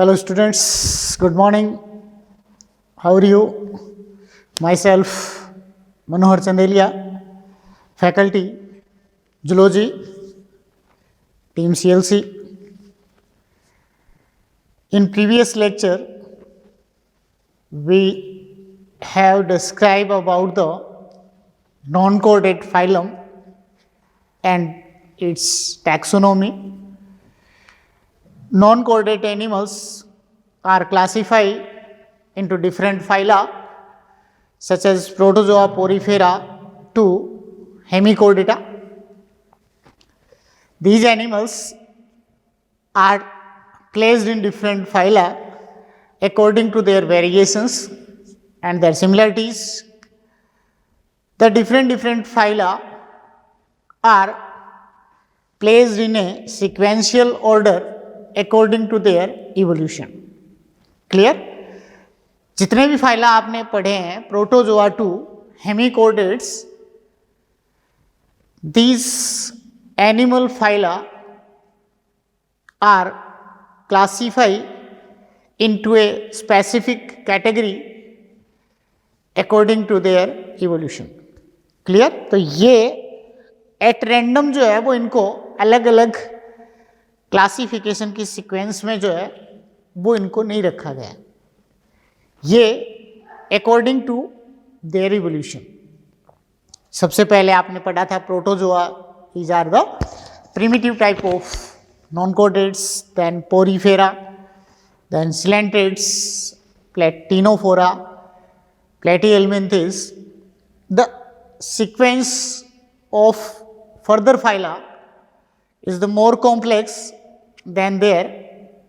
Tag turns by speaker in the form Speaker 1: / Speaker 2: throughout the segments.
Speaker 1: Hello students, good morning. How are you? Myself Manohar Chandelia, faculty, Zoology, team CLC. In previous lecture, we have described about the non-chordate phylum and its taxonomy. Non-chordate animals are classified into different phyla such as Protozoa, Porifera to Hemichordata. These animals are placed in different phyla according to their variations and their similarities. The different phyla are placed in a sequential order according to their evolution. Clear? जितने भी phyla आपने पढ़े हैं protozoa to hemichordates, these animal phyla are classified into a specific category according to their evolution. Clear? तो ये at random जो है वो इनको अलग अलग क्लासिफिकेशन की सीक्वेंस में जो है वो इनको नहीं रखा गया, ये अकॉर्डिंग टू देयर इवोल्यूशन. सबसे पहले आपने पढ़ा था protozoa, these are the primitive type of non-chordates, then porifera, then coelenterate, platinophora, platyhelminthes. The sequence of further phyla is the more complex than their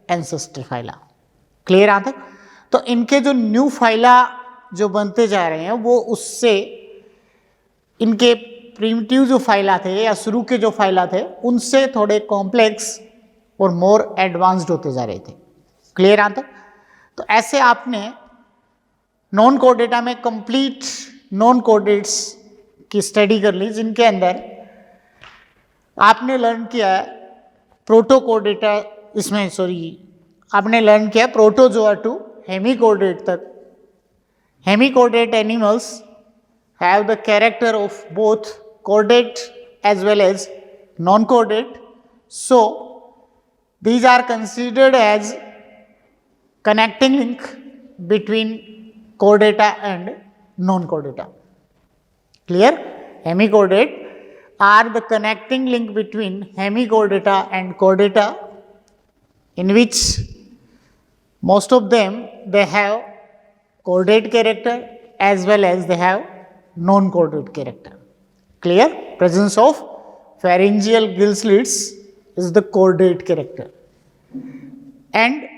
Speaker 1: ancestor phyla. Clear आता? तो इनके जो new phyla जो बनते जा रहे हैं वो उससे इनके प्रिमिटिव जो फाइला थे या शुरू के जो फाइला थे उनसे थोड़े कॉम्प्लेक्स और मोर एडवांस्ड होते जा रहे थे. क्लियर आता? तो ऐसे आपने नॉन कोर्डेटा में कंप्लीट नॉन कोर्डेट्स की स्टडी कर ली, जिनके अंदर आपने लर्न किया प्रोटोकोर्डेटा, इसमें आपने लर्न किया प्रोटोजोआ टू हेमिकोर्डेट तक. Hemichordate animals have the character of both chordate as well as non chordate, so these are considered as connecting link between chordata and non-chordata. Clear? Hemichordate are the connecting link between hemichordata and chordata, in which most of them they have chordate character as well as they have non-chordate character. Clear? Presence of pharyngeal gill slits is the chordate character, and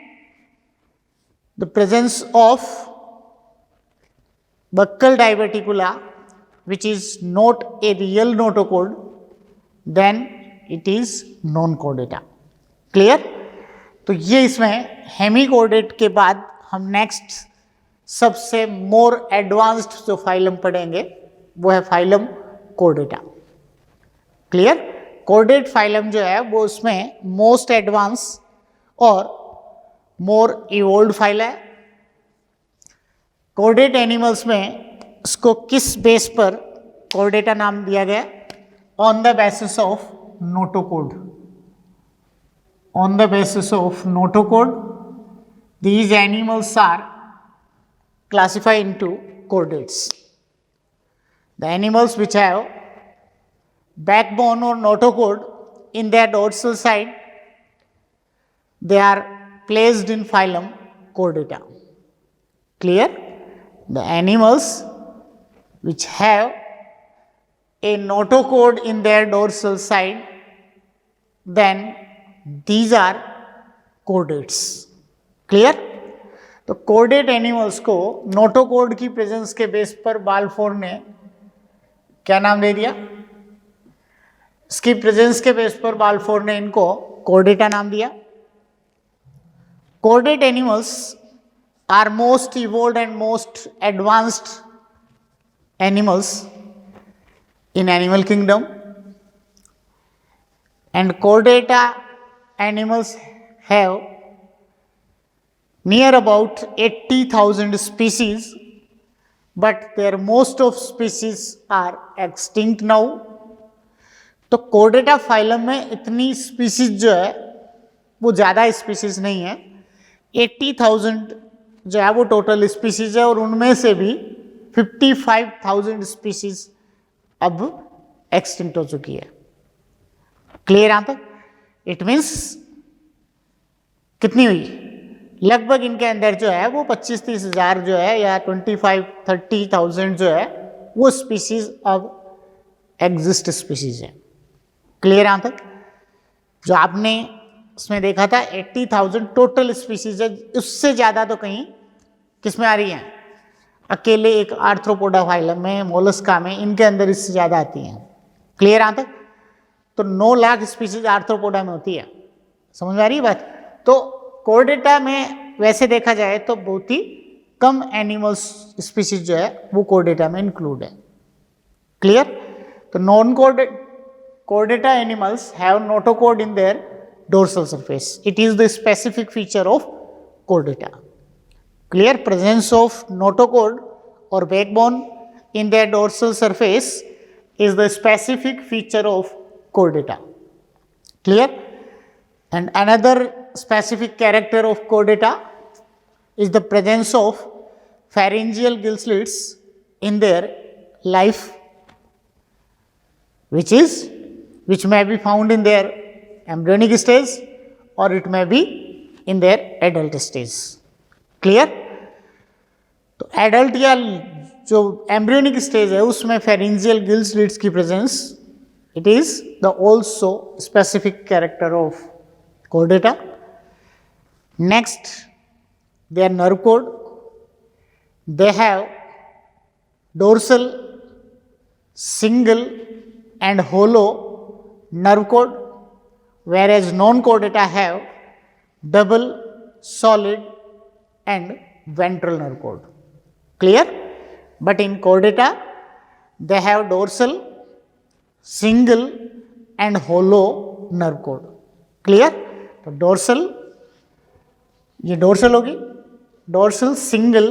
Speaker 1: the presence of buccal diverticula, which is not a real notochord, then it is non-chordata. Clear? तो ये इसमें हेमिकोर्डेट के बाद हम next सबसे more advanced जो phylum पढ़ेंगे वो है phylum Chordata. Clear? Chordate phylum जो है वो उसमें मोस्ट एडवांस और मोर इवोल्व फाइला है. कोर्डेट एनिमल्स में इसको किस बेस पर कोर्डेटा नाम दिया गया? On the basis of notochord. On the basis of notochord, these animals are classified into chordates. The animals which have backbone or notochord in their dorsal side, they are placed in phylum Chordata. Clear? The animals which have a notochord in their dorsal side, then these are chordates. Clear? तो chordate animals को notochord की presence के base पर Balfour ने क्या नाम दे दिया? इसकी प्रेजेंस के बेस पर बाल्फोर ने इनको कोर्डेटा नाम दिया. Chordate animals are most evolved and most advanced animals in animal kingdom, and chordata animals have near about 80,000 species, but their most of species are extinct now. तो Chordata phylum में इतनी species जो है वो ज़्यादा species नहीं है, 80,000 जो है वो टोटल स्पीसीज है, और उनमें से भी 55,000 स्पीसीज अब एक्सटिंक्ट हो चुकी है। क्लियर यहां तक? इट मीन्स कितनी हुई, लगभग इनके अंदर जो है वो 25-30 हज़ार जो है या 25-30,000 जो है वो स्पीसीज अब एग्जिस्ट स्पीसीज है। क्लियर यहां तक? जो आपने इसमें देखा था 80,000 टोटल स्पीसीज है, उससे ज़्यादा तो कहीं किस में आ रही हैं, अकेले एक आर्थ्रोपोडा फाइलम में, मोलस्का में, इनके अंदर इससे ज़्यादा आती हैं। क्लियर यहां तक? तो 9 लाख स्पीसीज आर्थ्रोपोडा में होती है। समझ में आ रही है बात? तो कोर्डेटा में वैसे देखा जाए तो बहुत ही कम एनिमल्स स्पीसीज जो है वो कोर्डेटा में इंक्लूड है। क्लियर? तो non Chordata animals have notochord in their dorsal surface. It is the specific feature of chordata. Clear? Presence of notochord or backbone in their dorsal surface is the specific feature of chordata. Clear? And another specific character of chordata is the presence of pharyngeal gill slits in their life, which may be found in their embryonic stage or it may be in their adult stage. Clear? तो adult या जो embryonic stage है उसमें pharyngeal gill slits की presence, it is the also specific character of Chordata. Next, their nerve cord, they have dorsal, single and hollow nerve cord, whereas non-chordata have double, solid and ventral nerve cord. Clear? But in chordata they have dorsal, single and hollow nerve cord. Clear? तो dorsal, ये dorsal होगी, dorsal, single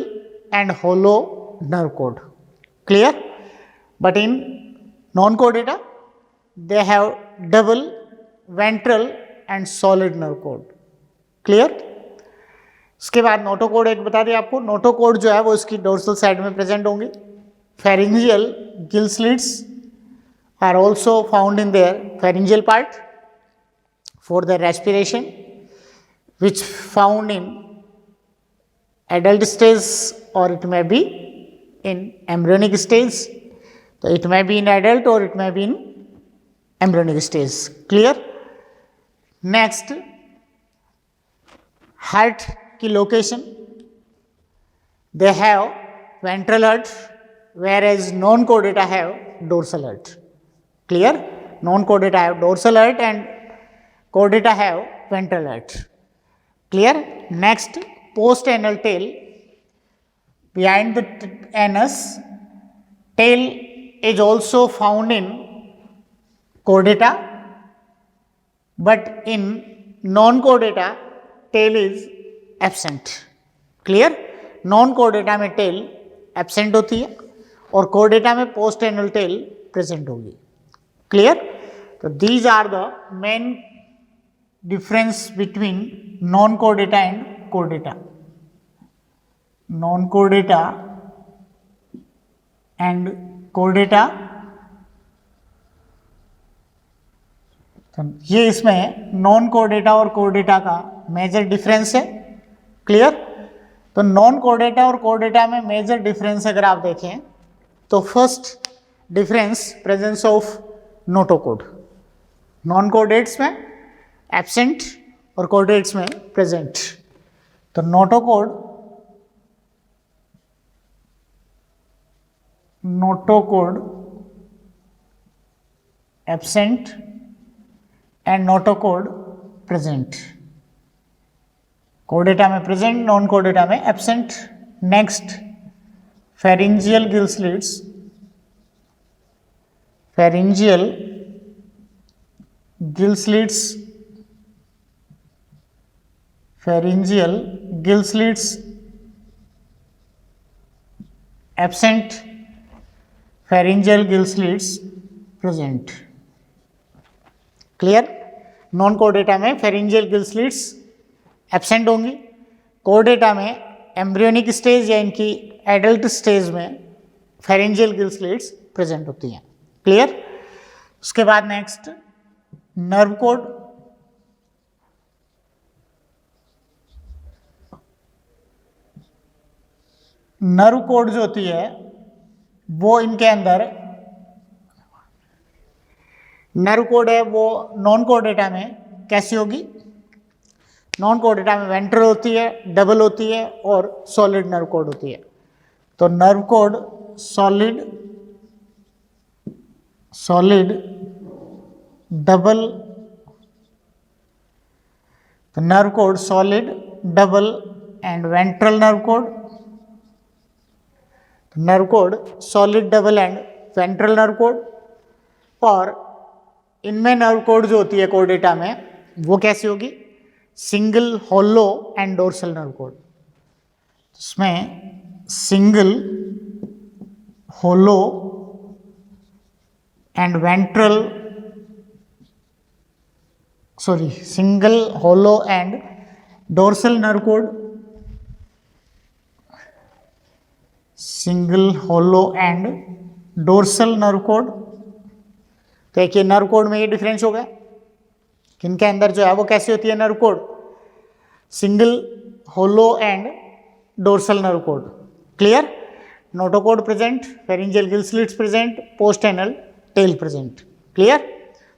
Speaker 1: and hollow nerve cord. Clear? But in non-chordata they have double, ventral and solid nerve cord. Clear? इसके बाद notochord एक बता दें आपको, notochord जो है वो इसकी डोर्सल साइड में प्रेजेंट होंगे. pharyngeal gill slits are also found in their pharyngeal part for their respiration, which found in adult stage or it may be in embryonic stage. So it may be in adult or it may be in embryonic stage. Clear? Next, heart की location, they have ventral heart, whereas non-chordata have dorsal heart. Clear? Non-chordata have dorsal heart and chordata have ventral heart. Clear? Next, post-anal tail, behind the anus, tail is also found in chordata, but in non-chordata tail is absent. Clear? Non-chordata में tail absent होती है और chordata में post-anal tail present होगी. Clear? तो these are the main difference between non-chordata and chordata. Non-chordata and chordata, तो ये इसमें नॉन कोर्डेटा और कोर्डेटा का मेजर डिफरेंस है. क्लियर? तो नॉन कोर्डेटा और कोर्डेटा में मेजर डिफरेंस अगर आप देखें तो first difference presence of notochord. Non chordates में एब्सेंट और कोर्डेट्स में प्रेजेंट. तो notochord absent and notochord present. Chordata में प्रेजेंट, नॉन कोर्डेटा में absent. Next, pharyngeal gill slits, pharyngeal gill slits, pharyngeal gill slits absent, pharyngeal gill slits present. Clear? Non कोडेटा में pharyngeal gill slits absent होंगी, कोडेटा में embryonic stage या इनकी adult stage में pharyngeal gill slits present होती हैं. क्लियर? उसके बाद next nerve code. Nerve code जो होती है वो इनके अंदर नर्व कोड है वो नॉन कोडेटा में कैसी होगी? नॉन कोडेटा में वेंट्रल होती है, डबल होती है और सॉलिड नर्व कोड होती है. तो नर्व कोड सॉलिड डबल, तो nerve code solid double and ventral nerve code. Nerve code solid double and ventral nerve code. और इनमें नर्व कोड जो होती है कोडेटा में वो कैसी होगी? Single hollow and dorsal nerve cord. इसमें single hollow and ventral single hollow and dorsal nerve cord. Single hollow and dorsal nerve cord. तो एक ये नर्व कोड में ये डिफरेंस हो गया, किनके अंदर जो है वो कैसी होती है nerve cord? Single hollow and dorsal nerve cord. Clear? Notochord present, pharyngeal gill slits present, post anal tail present. Clear?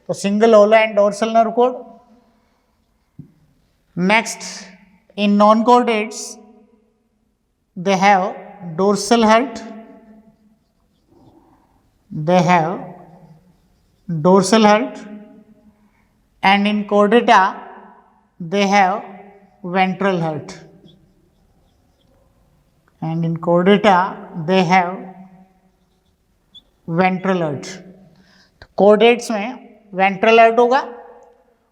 Speaker 1: तो single hollow and dorsal nerve cord. Next, in non chordates they have dorsal heart, and in chordata they have ventral heart, तो कोडेट्स में ventral hurt होगा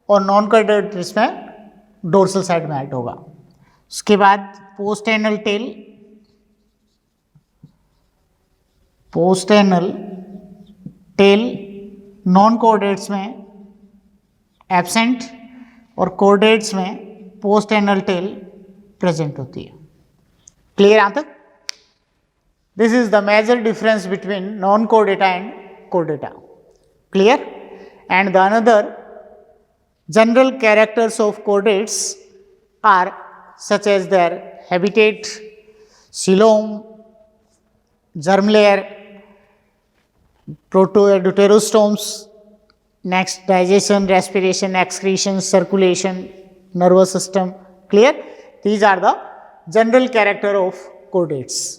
Speaker 1: और non कोडेट्स में dorsal side में hurt होगा. उसके बाद पोस्ट एनल टेल नॉन कोडेट्स में एब्सेंट और कोडेट्स में पोस्ट एनल टेल प्रेजेंट होती है. क्लियर यहाँ तक? This is the major difference between non codata and codata. Clear? And the another general characters of codates are such as their habitat, coelom, germ layer, proto-deuterostomes, next digestion, respiration, excretion, circulation, nervous system. Clear? These are the general character of chordates.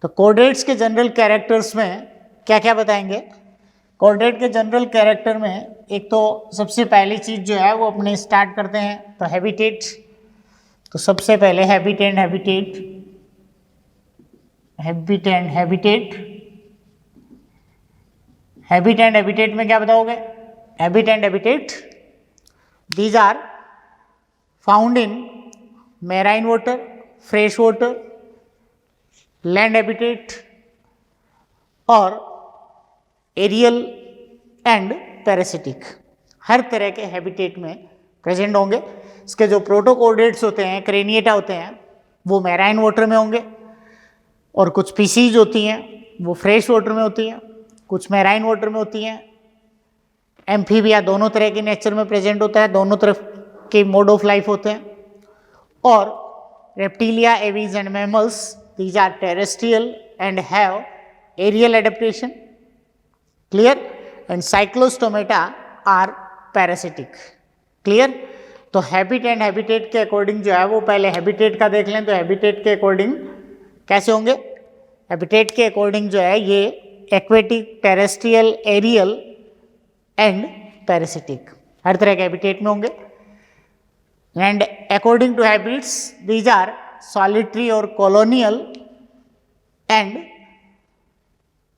Speaker 1: तो chordates के general characters में क्या क्या बताएंगे? chordate के general character में एक तो सबसे पहली चीज़ जो है वो अपने स्टार्ट करते हैं तो habitat. तो सबसे पहले हैबिट एंड हैबिटेट में क्या बताओगे? Habit and habitat these are found in marine water, fresh water, land habitat और एरियल एंड पैरासिटिक. हर तरह के हैबिटेट में प्रेजेंट होंगे. इसके जो प्रोटोकोडेट्स होते हैं, क्रेनिएटा होते हैं, वो मैराइन वाटर में होंगे और कुछ स्पीसीज होती हैं वो फ्रेश वाटर में होती हैं, कुछ मैराइन वाटर में होती हैं. एम्फीबिया दोनों तरह के नेचर में प्रेजेंट होता है, दोनों तरफ के मोड ऑफ लाइफ होते हैं. और Reptilia, Aves and mammals these are terrestrial and have aerial adaptation. Clear? And Cyclostomata are parasitic. Clear? तो हैबिट एंड हैबिटेट के अकॉर्डिंग जो है वो पहले हैबिटेट का देख लें. तो हैबिटेट के अकॉर्डिंग कैसे होंगे? हैबिटेट के अकॉर्डिंग जो है ये aquatic, terrestrial, aerial and parasitic हर तरह के हैबिटेट में होंगे. And according to habits these are solitary और colonial and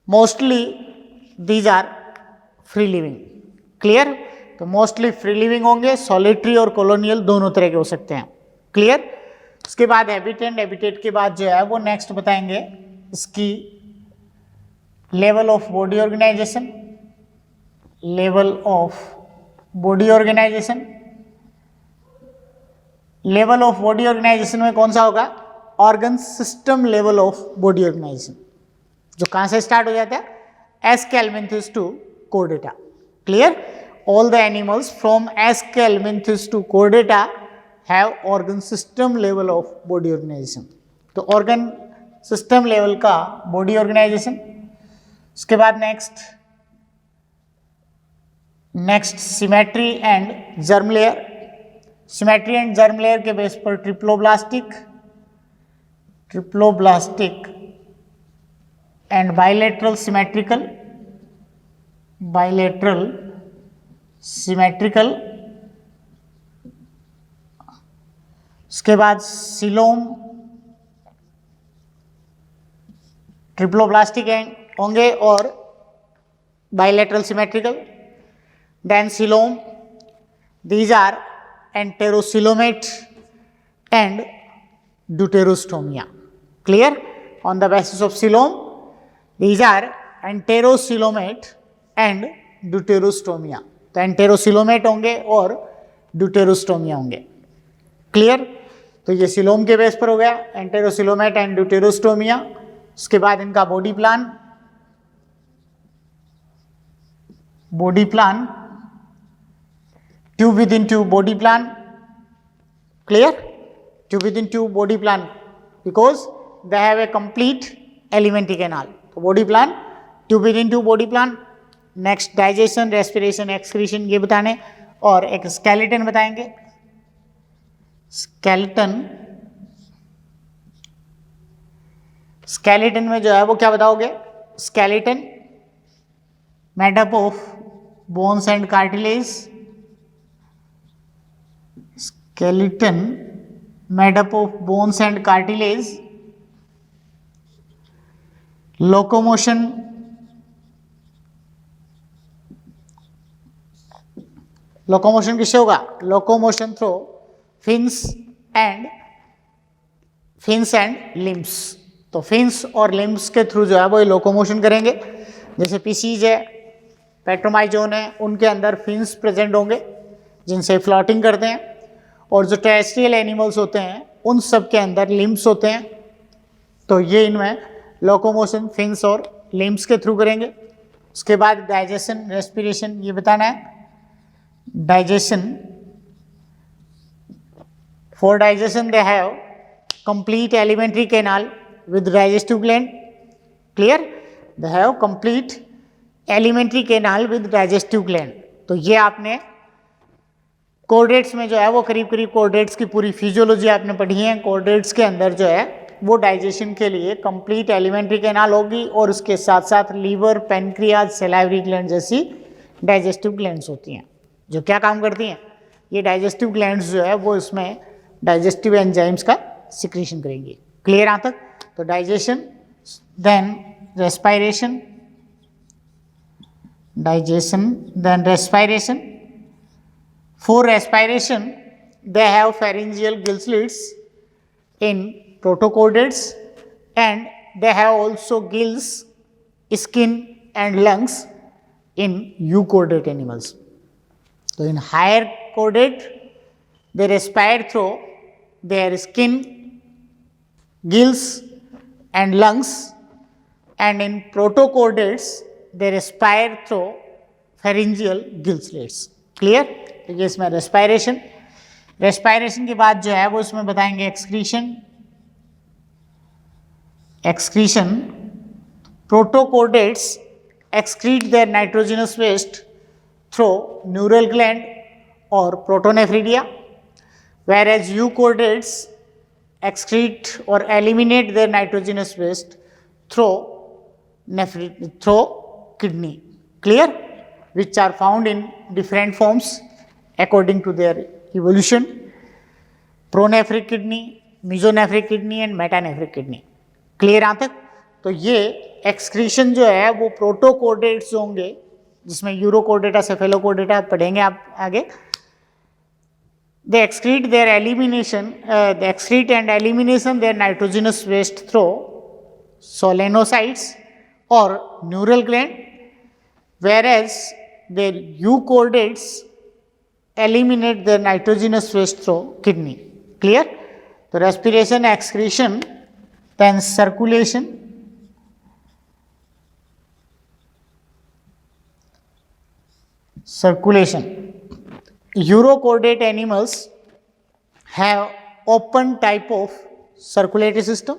Speaker 1: mostly these are free living. Clear? तो मोस्टली फ्री लिविंग होंगे, सॉलिटरी और कॉलोनियल दोनों तरह के हो सकते हैं. क्लियर? उसके बाद हैबिटेट, हैबिटेट के बाद जो है वो नेक्स्ट बताएंगे इसकी level of body organisation, level of body organisation. Level of body organisation में कौन सा होगा? Organ system level of body organisation, जो कहां से स्टार्ट हो जाता है? Aschelminthes to chordata. Clear? All the animals from aschelminthes to chordata have organ system level of body organisation. तो ऑर्गन सिस्टम लेवल का बॉडी ऑर्गेनाइजेशन। उसके बाद next symmetry and germ layer. Symmetry and germ layer के base पर triploblastic and bilateral symmetrical. उसके बाद coelom, triploblastic होंगे और bilateral symmetrical. Then coelom, these are enterocoelomate and deuterostomia. Clear? On the basis of coelom, these are enterocoelomate and deuterostomia. तो enterocoelomate होंगे और deuterostomia होंगे। क्लियर? तो ये सिलोम के बेस पर हो गया, enterocoelomate and deuterostomia। उसके बाद इनका body plan, tube within tube body plan. Clear? Tube within tube body plan because they have a complete alimentary canal. तो body plan, tube within tube body plan. Next digestion, respiration, excretion ये बताने, और एक skeleton बताएंगे। skeleton में जो है वो क्या बताओगे? skeleton made up of bones and cartilage. Skeleton made up of bones and cartilage. Locomotion किससे होगा? Locomotion through fins and limbs. तो फिन्स और लिम्स के थ्रू जो है वो लोकोमोशन करेंगे। जैसे पीसीज है, पेट्रोमाइजोन है, उनके अंदर फिन्स प्रेजेंट होंगे जिनसे फ्लोटिंग करते हैं, और जो टेरेस्ट्रियल एनिमल्स होते हैं उन सब के अंदर लिम्स होते हैं। तो ये इनमें लोकोमोशन फिन्स और लिम्स के थ्रू करेंगे। उसके बाद डाइजेशन, रेस्पिरेशन ये बताना है। Digestion, for digestion they have complete alimentary canal with digestive gland. Clear? They have complete alimentary canal with digestive gland. तो ये आपने कोर्डेट्स में जो है वो करीब कोर्डेट्स की पूरी फिजियोलॉजी आपने पढ़ी है। कोर्डेट्स के अंदर जो है वो डाइजेशन के लिए कंप्लीट एलिमेंट्री कैनाल होगी, और उसके साथ साथ लीवर, पेनक्रियाज, सलाइवरी ग्लैंड जैसी डाइजेस्टिव ग्लैंड्स होती हैं जो क्या काम करती हैं? ये डाइजेस्टिव ग्लैंड्स जो है वो इसमें डाइजेस्टिव एंजाइम्स का सिक्रीशन करेंगी। क्लियर यहाँ तक? तो digestion, then respiration, For respiration, they have pharyngeal gill slits in protochordates, and they have also gills, skin and lungs in euchordate animals. So in higher chordate, they respire through their skin, gills and lungs, and in protochordates, they respire through pharyngeal gill slits. Clear? तो ये इसमें respiration के बाद जो है वो इसमें बताएंगे excretion. Protochordates excrete their nitrogenous waste through neural gland और protonephridia, whereas euchordates excrete or eliminate their nitrogenous waste through kidney. Clear? Which are found in different forms according to their evolution: pronephric kidney, mesonephric kidney and metanephric kidney. Clear यहाँ तक? तो ये excretion जो है वो प्रोटोकोर्डेट्स होंगे, जिसमें यूरोकोर्डेटा, सेफेलोकोर्डेटा पढ़ेंगे आप आगे। they excrete their elimination, they excrete and elimination their nitrogenous waste through solenocytes or neural gland, whereas their euchordates eliminate their nitrogenous waste through kidney. Clear? So respiration, excretion, then circulation. Circulation. Urochordate animals have open type of circulatory system.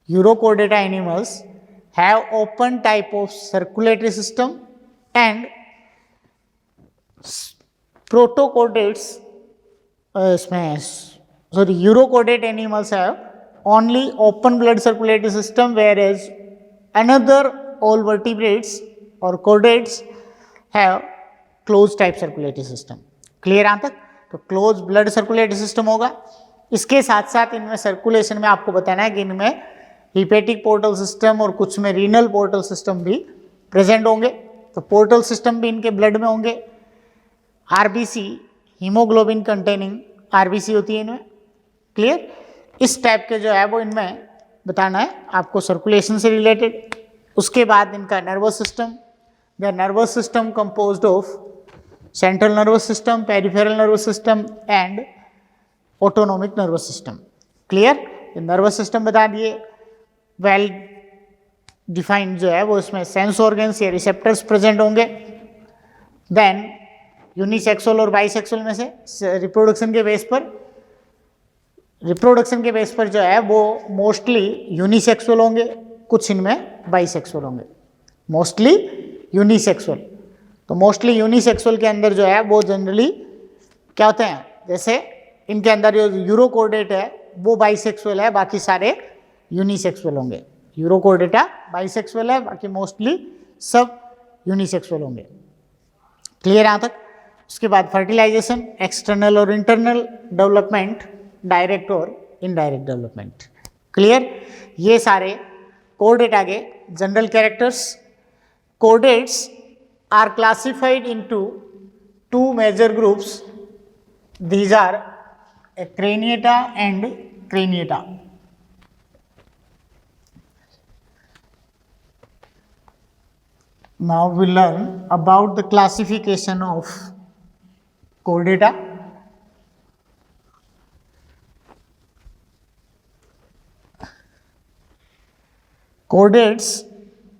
Speaker 1: Urochordate animals have open type of circulatory system, and protochordates urochordate animals have only open blood circulatory system, whereas another all vertebrates or chordates have close type circulatory system. Clear यहाँ तक? तो close blood circulatory system होगा. इसके साथ साथ इनमें circulation में आपको बताना है कि इनमें हिपेटिक पोर्टल सिस्टम और कुछ में रीनल पोर्टल सिस्टम भी प्रेजेंट होंगे. तो पोर्टल सिस्टम भी इनके ब्लड में होंगे. आरबीसी हीमोग्लोबिन कंटेनिंग आरबीसी होती है इनमें. क्लियर? इस टाइप के जो है वो इनमें बताना है आपको सर्कुलेशन से रिलेटेड. उसके बाद इनका nervous system. The nervous system composed of central nervous system, peripheral nervous system and autonomic nervous system. Clear? Nervous system बता दिए. वेल डिफाइंड जो है वो इसमें सेंस ऑर्गन्स या रिसेप्टर्स प्रेजेंट होंगे. देन यूनिसेक्सुअल और बाइसेक्सुअल में से रिप्रोडक्शन के बेस पर जो है वो मोस्टली यूनिसेक्सुअल होंगे, कुछ इनमें बाइसेक्सुअल होंगे. Mostly unisexual. तो मोस्टली यूनिसेक्सुअल के अंदर जो है वो जनरली क्या होते हैं, जैसे इनके अंदर जो यूरोकोर्डेट है वो बाइसेक्सुअल है, बाकी सारे यूनिसेक्सुअल होंगे. यूरोकोर्डेटा बाइसेक्सुअल है, बाकी मोस्टली सब यूनिसेक्सुअल होंगे. क्लियर यहाँ तक? उसके बाद फर्टिलाइजेशन, एक्सटर्नल और इंटरनल डेवलपमेंट, डायरेक्ट और इनडायरेक्ट डेवलपमेंट. क्लियर? ये सारे कोर्डेट आगे general characters. Chordates are classified into two major groups. These are craniata and craniata. Now we learn about the classification of chordata. Chordates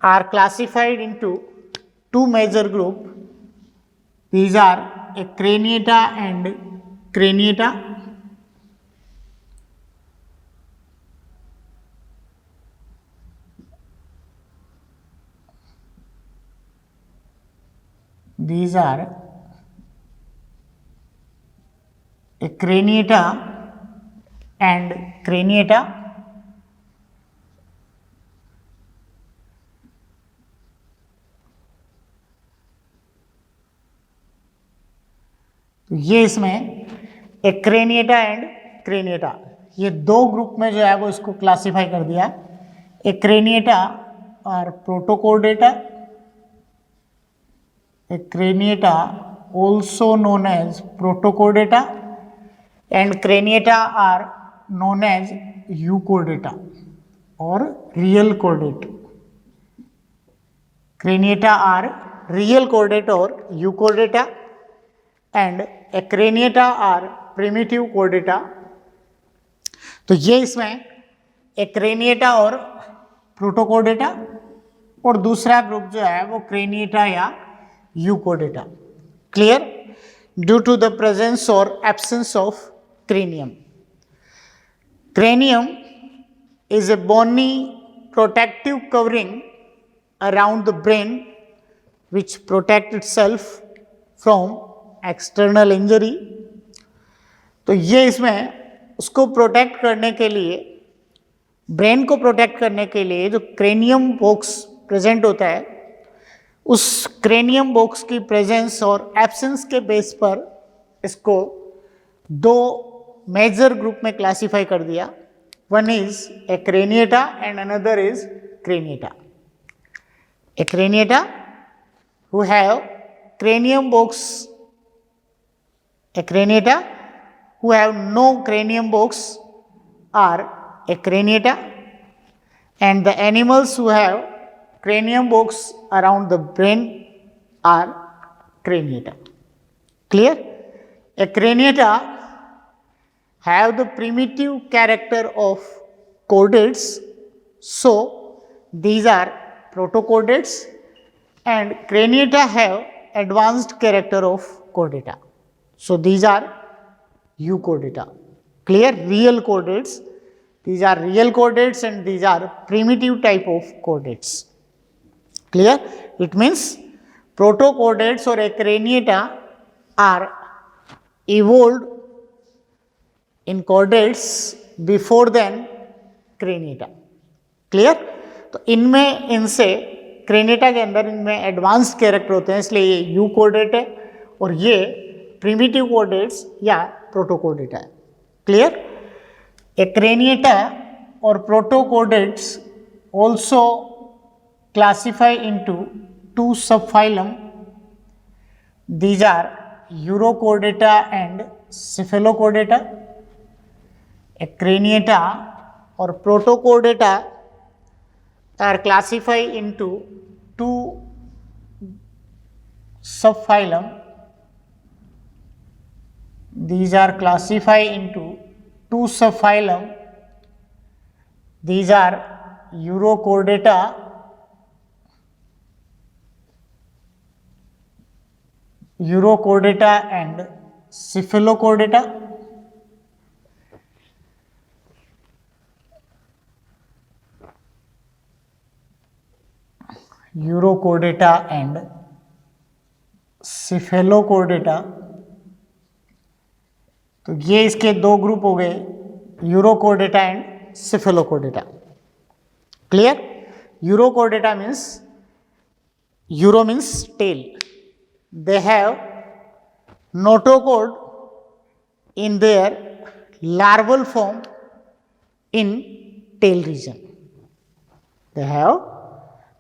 Speaker 1: are classified into two major groups. These are a craniata and craniata. These are a craniata and craniata. ये इसमें एक craniata and craniata, ये दो group में जो है वो इसको क्लासिफाई कर दिया. एक क्रेनिएटा और protochordata, acraniata also known as protochordata and craniata are known as euchordata और real chordate. Craniata are real chordate और euchordata and craniata are primitive chordata. तो ये इसमें एक क्रेनिएटा और प्रोटोकोर्डेटा और दूसरा ग्रुप जो है वो क्रेनिएटा या euchordata. Clear? Due to the presence और absence of cranium. Cranium is a bony protective covering around the brain which protect itself from external injury. तो ये इसमें उसको प्रोटेक्ट करने के लिए, ब्रेन को प्रोटेक्ट करने के लिए जो क्रेनियम बॉक्स प्रेजेंट होता है, उस क्रेनियम बॉक्स की प्रेजेंस और एब्सेंस के बेस पर इसको दो मेजर ग्रुप में क्लासिफाई कर दिया. One is Acraniata and another is craniata. A craniata who have cranium box, a craniata who have no cranium box are Acraniata, and the animals who have cranium box around the brain are Craniata. Clear? Acraniata have the primitive character of chordates, so these are protochordates, and Craniata have advanced character of chordata, so these are euchordata. Clear? Real chordates, these are real chordates and these are primitive type of chordates. Clear? It means protochordates or Acraniata are evolved in chordates before than Craniata. Clear? तो इनमें इनसे क्रेनिटा के अंदर इनमें advanced character होते हैं, इसलिए ये यू कोर्डेट है और ये प्रिमिटिव कोर्डेट्स या प्रोटोकोर्डेटा है. क्लियर? एक्रेनिएटा और protochordates also classify into two subphylum. These are Urochordata and Cephalochordata. Acraniata or Protochordata are classified into two subphylum. These are classified into two subphylum. These are Urochordata and Cephalochordata. Urochordata and Cephalochordata. तो ये इसके दो group हो गए, urochordata and cephalochordata. Clear? Urochordata means, uro means tail. They have notochord in their larval form in tail region. They have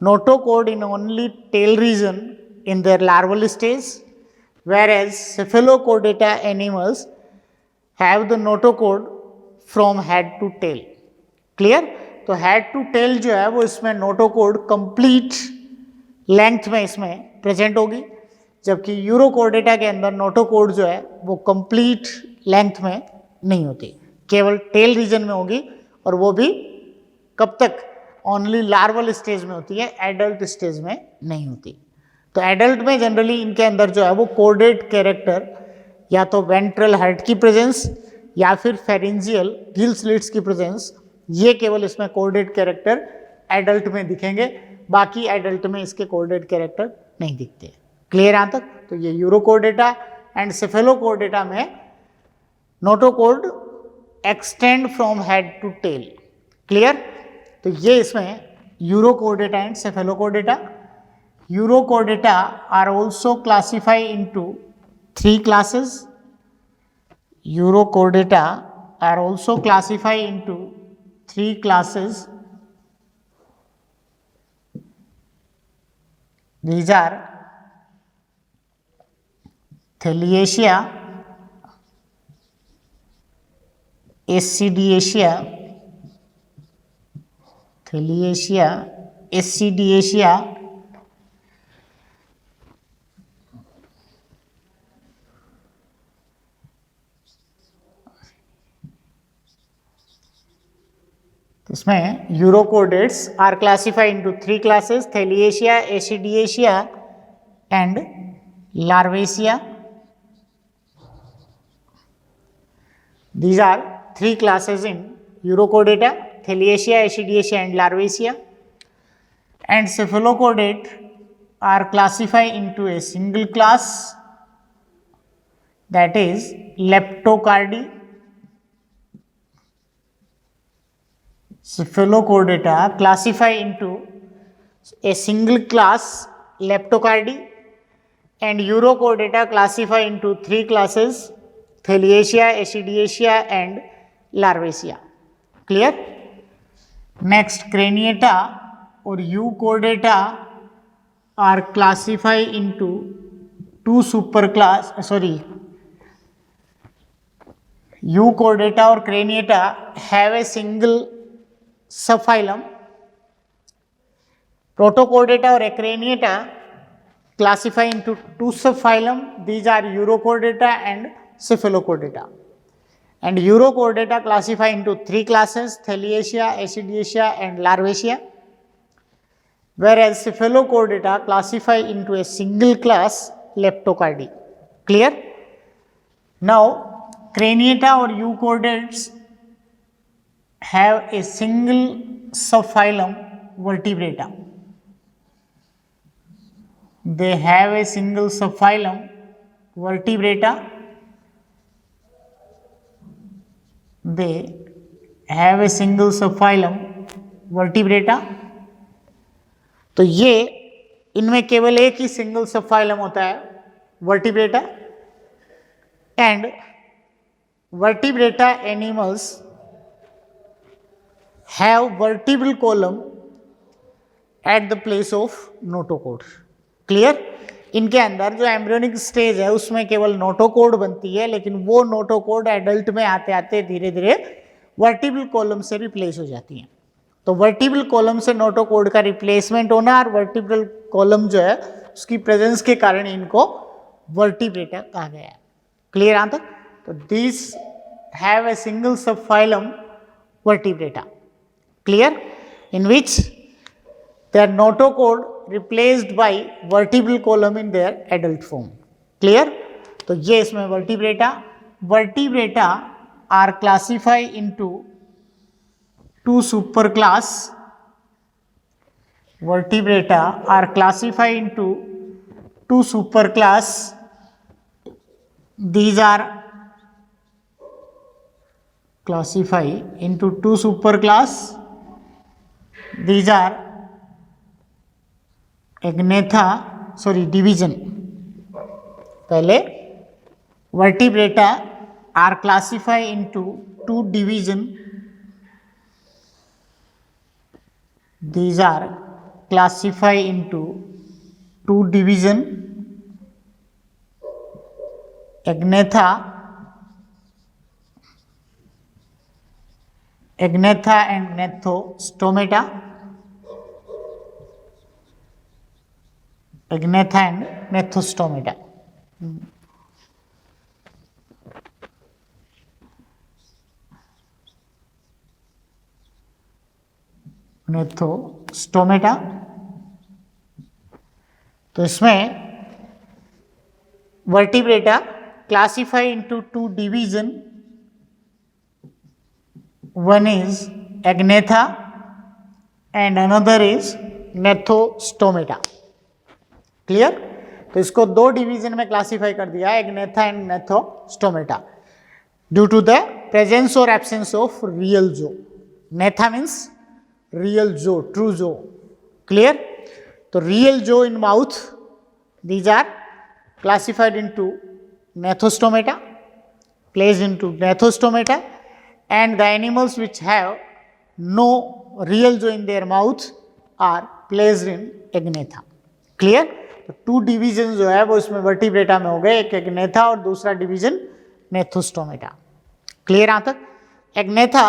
Speaker 1: notochord in only tail region in their larval stage, whereas cephalochordata animals have the notochord from head to tail. Clear? तो head to tail जो है वो इसमें notochord complete length में इसमें present होगी, जबकि यूरोकोर्डेटा के अंदर नोटोकोड जो है वो कंप्लीट लेंथ में नहीं होती, केवल टेल रीजन में होगी, और वो भी कब तक? ओनली लार्वल स्टेज में होती है, एडल्ट स्टेज में नहीं होती. तो एडल्ट में जनरली इनके अंदर जो है वो कोर्डेट कैरेक्टर या तो वेंट्रल हार्ट की प्रेजेंस या फिर फेरेंजियल गिल स्लिट्स की प्रेजेंस, ये केवल इसमें कोर्डेट कैरेक्टर एडल्ट में दिखेंगे, बाकी एडल्ट में इसके कोर्डेट कैरेक्टर नहीं दिखते. क्लियर यहाँ तक? तो ये यूरोकोर्डेटा एंड सेफेलोकोर्डेटा में notochord extend from head to tail. Clear? तो ये इसमें urochordata and सेफेलोकोर्डेटा. Urochordata are also classify into three classes. Urochordata are also classify into three classes. These are Thaliacea, Ascidiacea, Thaliacea, Ascidiacea, इसमें urochordates are classified into three classes: thaliacea, ascidiacea and larvacea. These are three classes in Urochordata: Thaliacea, Acidiacea and Larvaceae. And cephalochordate are classified into a single class, that is Leptocardi. Cephalochordata classified into a single class, Leptocardi, and Urochordata classified into three classes: Thaliacea, Acidiacea and Larvaceae. Clear? Next, Craniata or Euchordata are classified into two superclass. Euchordata और craniata have a single subphylum. Protochordata और acraniata classify into two subphylum. These are Urochordata and Cephalochordata. And Urochordata classify into three classes: Thaliacea, Acidiacea and Larvaceae. Whereas Cephalochordata classify into a single class, Leptocardi. Clear? Now, Craniata or Euchordates have a single subphylum, Vertebrata. They have a single subphylum, Vertebrata. They have a single subphylum, Vertebrata. तो ये इनमें केवल एक ही single subphylum होता है, vertebrata. And vertebrata animals have vertebral column at the place of notochord. Clear? इनके अंदर जो एम्ब्रियोनिक स्टेज है उसमें केवल नोटोकोड बनती है, लेकिन वो नोटोकोड एडल्ट में आते आते धीरे धीरे वर्टिब्रल कॉलम से रिप्लेस हो जाती हैं. तो वर्टिब्रल कॉलम से नोटोकोड का रिप्लेसमेंट होना और वर्टिब्रल कॉलम जो है उसकी प्रेजेंस के कारण इनको वर्टिब्रेटा कहा गया है. Clear answer? तो this have a single subphylum vertebrata. Clear? In which their notochord replaced by vertebral column in their adult form. Clear? तो ये इसमें vertebrata. Vertebrata are classified into two superclass. Vertebrata are classified into two superclass. These are classified into two superclass. These are division. पहले vertebrata are classify into two division. These are classify into two division. Agnatha and gnathostomata. Agnatha and Nephostomata. Nephostomata. तो इसमें vertebrata classify into two division. One is agnatha and another is gnathostomata. Clear? तो इसको दो division में classify कर दिया, agnatha and gnathostomata, due to the presence और absence of real jaw. Gnatha means real jaw, true jaw. Clear? तो real jaw in mouth, these are classified into gnathostomata, placed into gnathostomata, and the animals which have no real jaw in their mouth are placed in agnatha. Clear? तो two division जो है वो इसमें vertebrata में हो गए, एक Agnatha और दूसरा डिवीजन नेथोस्टोमेटा. क्लियर यहाँ तक? Agnatha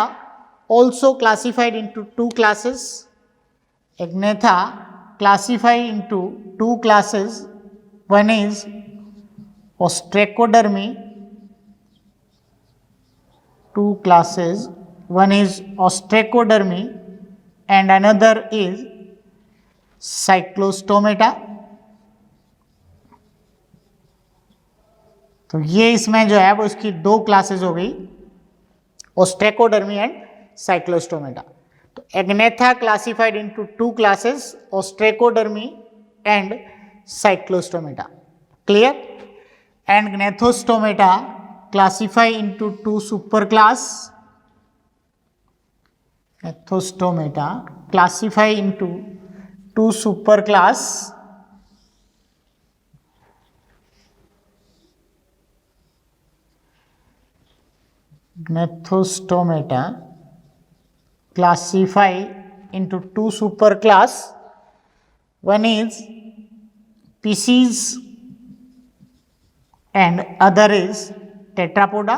Speaker 1: also classified into two classes. Agnatha classified into two classes. One is ostracodermi. Two classes. One is ostracodermi and another is cyclostomata. तो ये इसमें जो है वो इसकी दो क्लासेस हो गई, ओस्ट्रेकोडर्मी एंड साइक्लोस्टोमेटा. तो Agnatha classified into two classes, Ostracodermi and Cyclostomata. Clear? And Gnathostomata classify into two super class. Gnathostomata classify into two super class. Nephostomata classify into two superclass. One is Pisces and other is Tetrapoda.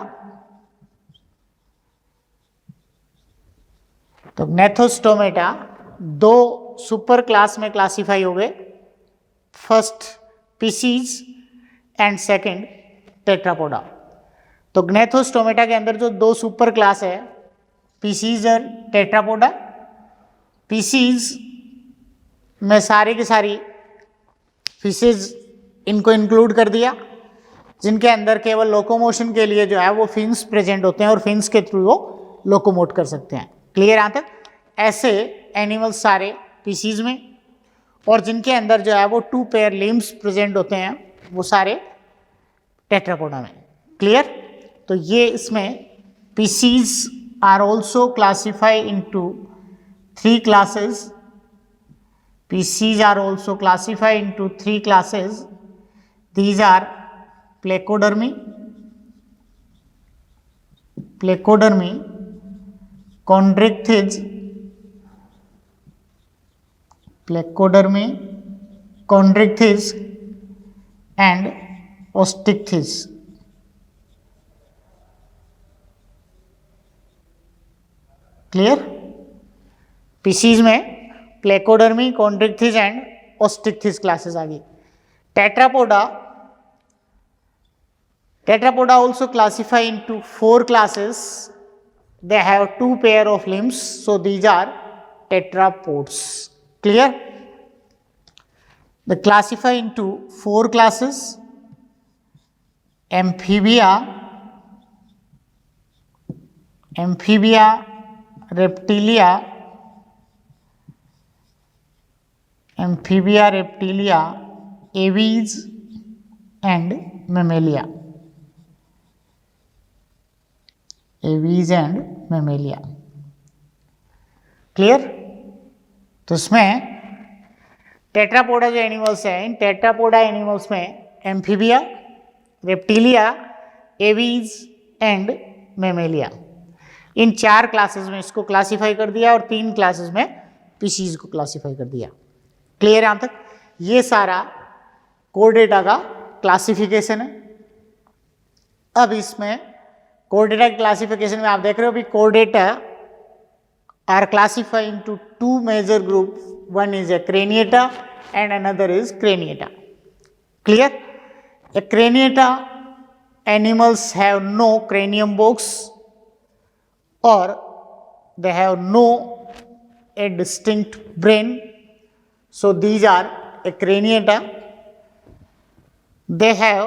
Speaker 1: तो Gnathostomata दो super class में classify हो गए, first Pisces and second Tetrapoda. तो Gnathostomata के अंदर जो दो सुपर क्लास है, पीसीज और टेट्रापोडा। पीसीज में सारी की सारी फिशेज इनको इंक्लूड कर दिया, जिनके अंदर केवल लोकोमोशन के लिए जो है वो फिन्स प्रेजेंट होते हैं और फिन्स के थ्रू वो लोकोमोट कर सकते हैं। क्लियर यहाँ तक? ऐसे एनिमल्स सारे पीसीज में, और जिनके अंदर जो है वो 2 पेयर लिम्स प्रेजेंट होते हैं वो सारे टेट्रापोडा में। क्लियर? तो ये इसमें Pisces are also classify into 3 classes. Species are also classified into 3 classes. These are Placodermi, Chondrichthyes, and Osteichthyes. Clear? Species में प्लेकोडर्मी, कॉन्ड्रिक्थिस एंड ओस्टिक्थिस क्लासेस आ गई। Tetrapoda also classify into 4 classes. They have 2 pair of limbs, so these are tetrapods. Clear? They classify into 4 classes: amphibia, reptilia, aves and mammalia. Clear? तो इसमें Tetrapoda जो animals हैं, इन Tetrapoda animals में amphibia, reptilia, Aves and Mammalia, in 4 classes में इसको classify कर दिया और 3 क्लासेस में पीसीज को क्लासीफाई कर दिया। क्लियर यहां तक? ये सारा कोरडेटा का क्लासिफिकेशन है। अब इसमें कोरडेटा क्लासिफिकेशन में आप देख रहे हो भी Chordata are classified into 2 major group, one is Acraniata and another is Craniata. Clear? Acraniata animals have no cranium box or they have no a distinct brain. So these are a craniata. They have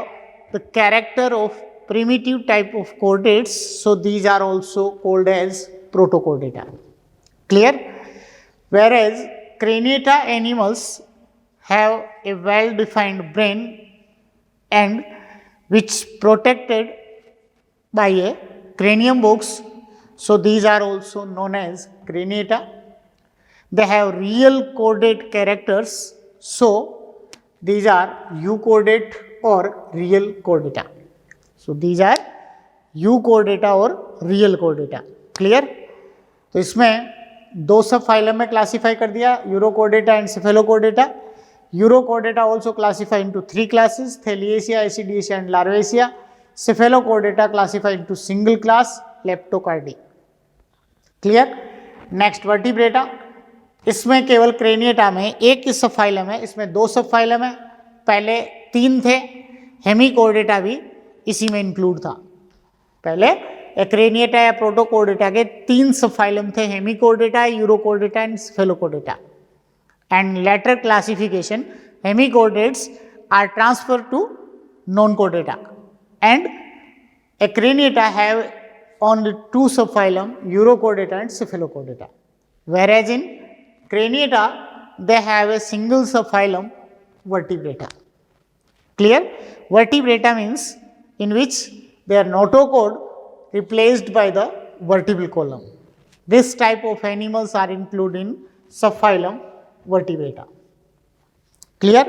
Speaker 1: the character of primitive type of chordates. So these are also called as protochordata. Clear? Whereas craniata animals have a well-defined brain and which protected by a cranium box. So these are also known as craniata. They have real chordate characters, so these are euchordate or real chordata. So these are euchordata or real chordata. Clear? तो इसमें 2 सब phylum में classify कर दिया, Urochordata and सेफेलोकोर्डेटा। Urochordata also classify into 3 classes, Thaliacea, Ascidiacea and Larvacea. Cephalochordata classify into single class, Leptocardii. Clear? Next Vertebrata, इसमें केवल craniata में एक ही सब फाइलम है, इसमें 2 सब फाइलम है, पहले 3 थे। हेमिकोर्डेटा भी इसी में इंक्लूड था। पहले एक्रेनिएटा या प्रोटोकोर्डेटा के 3 सब फाइलम थे, Hemichordata, Urochordata and Cephalochordata. And later classification, hemichordates are transfer to Nonchordata and Acraniata have only 2 subphylum, Urochordata and Cephalochordata. Whereas in Craniata, they have a single subphylum, Vertebrata. Clear? Vertebrata means in which their notochord replaced by the vertebral column. This type of animals are included in subphylum Vertebrata. Clear?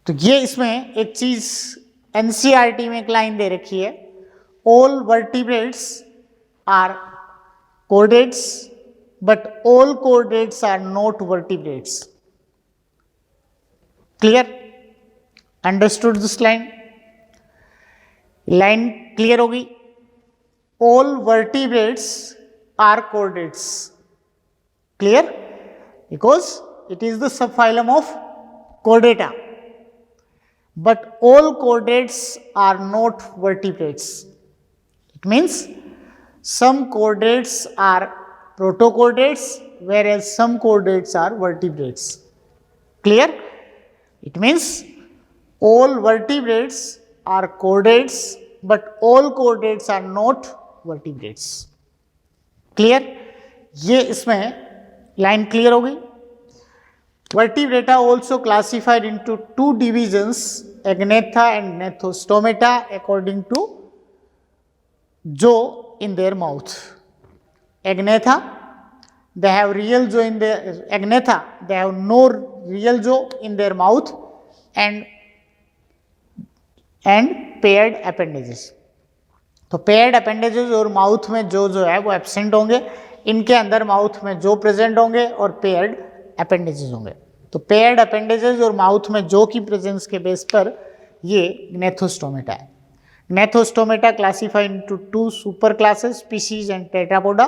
Speaker 1: तो ये इसमें एक चीज NCERT में एक line दे रखी है, all vertebrates are chordates but all chordates are not vertebrates. Clear? Understood this line? Line clear होगी? All vertebrates are chordates. Clear? Because it is the subphylum of chordata. But all chordates are not vertebrates. It means some chordates are protochordates, whereas some chordates are vertebrates. Clear? It means all vertebrates are chordates, but all chordates are not vertebrates. Clear? ये इसमें line clear हो गई. Vertebrata also classified into two divisions, Agnatha and Gnathostomata, according to jaw in their mouth. Agnatha, they have real jaw in their Agnatha, they have no real jaw in their mouth and paired appendages. तो paired appendages और mouth में जो है वो absent होंगे. इनके अंदर mouth में जो प्रेजेंट होंगे और पेयर्ड अपेंडेजेस होंगे. तो पेयर्ड अपेंडेजेस और माउथ में जो की प्रेजेंस के बेस पर ये ग्नेथोस्टोमेटा है. Gnathostomata classified into two super classes, species and Tetrapoda.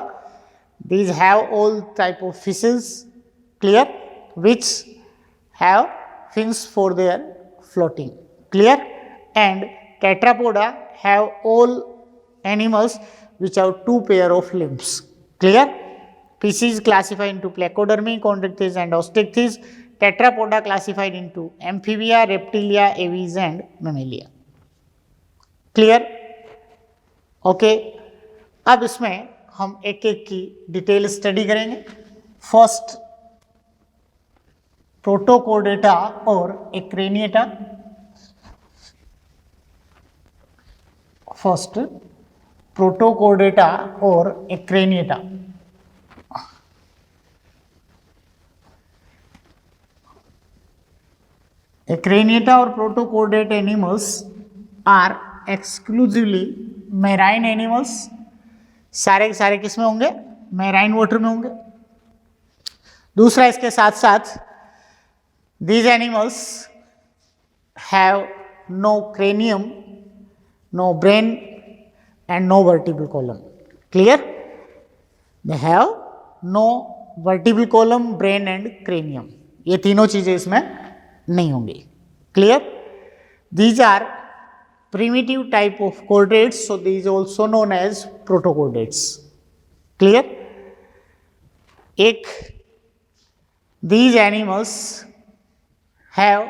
Speaker 1: These have all type of fishes, clear, which have fins for their floating, clear, and tetrapoda have all animals which have two pair of limbs, clear. Species classified into Placodermi, Chondrichthyes and Osteichthyes. Tetrapoda classified into Amphibia, Reptilia, Aves and Mammalia. Clear? Okay. अब इसमें हम एक एक की detail study करेंगे. First Protochordata और Acraniata. First Protochordata और Acraniata. Acraniata और protochordate animals are exclusively marine animals. सारे के सारे किस में होंगे? मैराइन वाटर में होंगे. दूसरा, इसके साथ साथ these animals have no cranium, no brain and no vertebral column. Clear? They have no vertebral column, brain and cranium. ये तीनों चीजें इसमें नहीं होंगी. Clear? These are primitive type of chordates, so these also known as protochordates. Clear? एक, these animals have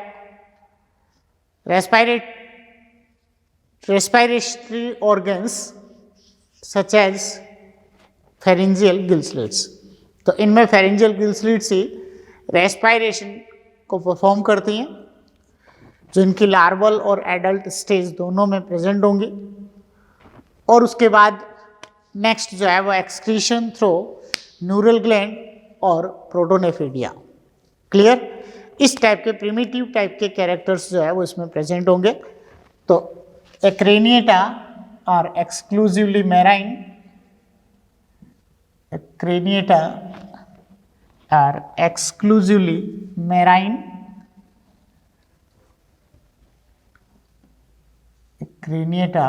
Speaker 1: respiratory organs such as pharyngeal gill slits. तो इनमें pharyngeal gill slits ही respiration को परफॉर्म करती हैं, जो इनकी लार्वल और एडल्ट स्टेज दोनों में प्रेजेंट होंगी. और उसके बाद नेक्स्ट जो है वो एक्सक्रीशन थ्रू न्यूरल ग्लैंड और प्रोटोनेफ्रिडिया. क्लियर? इस टाइप के प्रिमिटिव टाइप के कैरेक्टर्स जो है वो इसमें प्रेजेंट होंगे. तो Acraniata are exclusively marine. Acraniata are exclusively marine. Craniata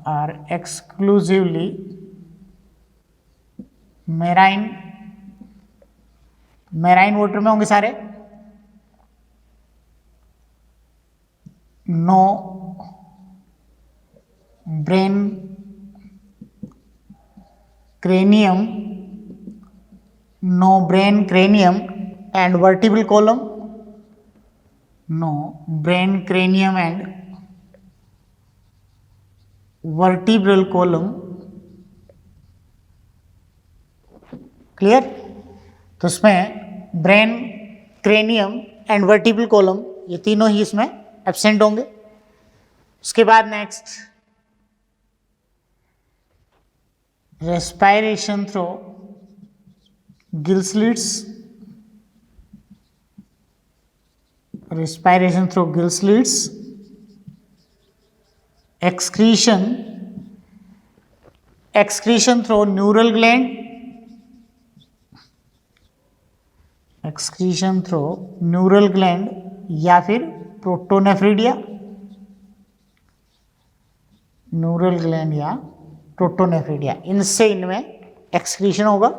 Speaker 1: are exclusively marine. Marine water में होंगे सारे. No brain, cranium, no brain, cranium and vertebral column. No brain, cranium and vertebral column. Clear? तो इसमें brain, cranium and vertebral column ये तीनों ही इसमें absent होंगे. उसके बाद next respiration through gill slits. respiration through gill slits. Excretion through neural gland. Excretion through neural gland या फिर प्रोटोनेफ्रिडिया. न्यूरल ग्लैंड या प्रोटोनेफ्रिडिया, इनसे इनमें एक्सक्रीशन होगा।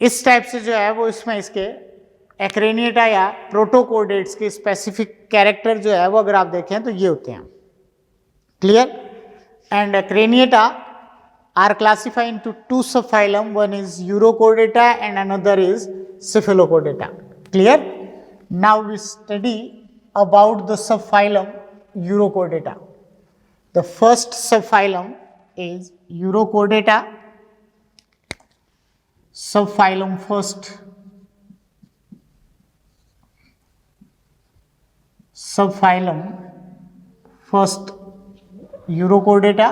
Speaker 1: इस टाइप से जो है वो इसमें इसके एक्रेनिएटा या प्रोटोकोडेट्स के स्पेसिफिक कैरेक्टर जो है वो अगर आप देखें तो ये होते हैं। Clear? And Acraniata are classified into two subphylum, one is Urochordata and another is Cephalochordata. Clear? Now we study about the subphylum Urochordata. The first subphylum is Urochordata. Subphylum first. Subphylum first Urochordata.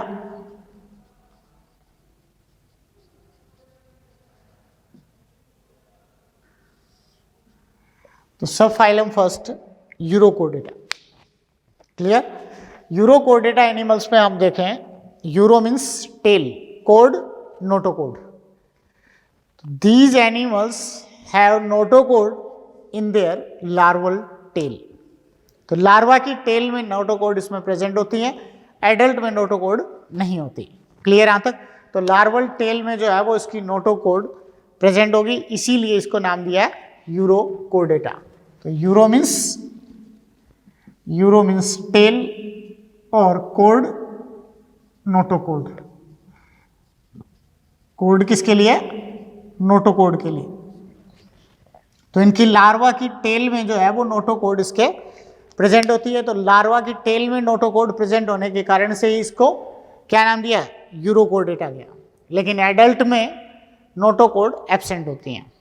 Speaker 1: तो subphylum first Urochordata. Clear? Urochordata animals में हम देखें, uro means tail, कोड notochord. These animals have notochord in their larval tail. तो larva की tail में notochord इसमें present होती है, एडल्ट में नोटोकोड नहीं होती। क्लियर यहाँ तक? तो लार्वल टेल में जो है वो इसकी नोटोकोड प्रेजेंट होगी, इसीलिए इसको नाम दिया है यूरोकोडेटा। तो यूरो मीन्स टेल और कोड नोटोकोड। कोड किसके लिए? नोटोकोड के लिए। तो इनकी लार्वा की टेल में जो है वो नोटोकोड इसके प्रेजेंट होती है। तो लार्वा की टेल में नोटोकोड प्रेजेंट होने के कारण से ही इसको क्या नाम दिया? यूरोकोडेटा गया। लेकिन एडल्ट में नोटोकोड एब्सेंट होती हैं।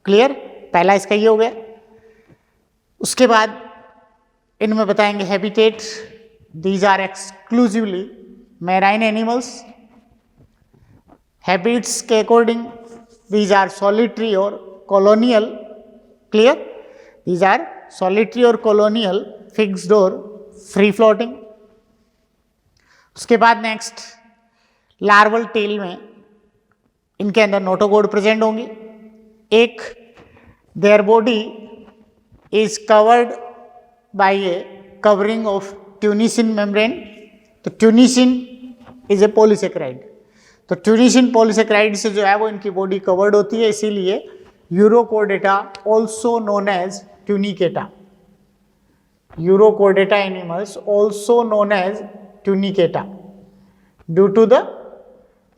Speaker 1: क्लियर? पहला इसका ये हो गया। उसके बाद इनमें बताएंगे habitat. These are exclusively marine animals. Habits के according these are solitary or colonial. Clear? These are solitary or colonial, fixed or free floating. उसके बाद नेक्स्ट लार्वल टेल में इनके अंदर नोटोकोड प्रेजेंट होंगे। एक, their body is covered by A covering of ट्यूनिसिन membrane. तो ट्यूनिसिन is a polysaccharide. तो ट्यूनिसिन polysaccharide से जो है वो इनकी बॉडी कवर्ड होती है, इसीलिए Urochordata also known as Tunicata. Urochordata animals also known as Tunicata due to the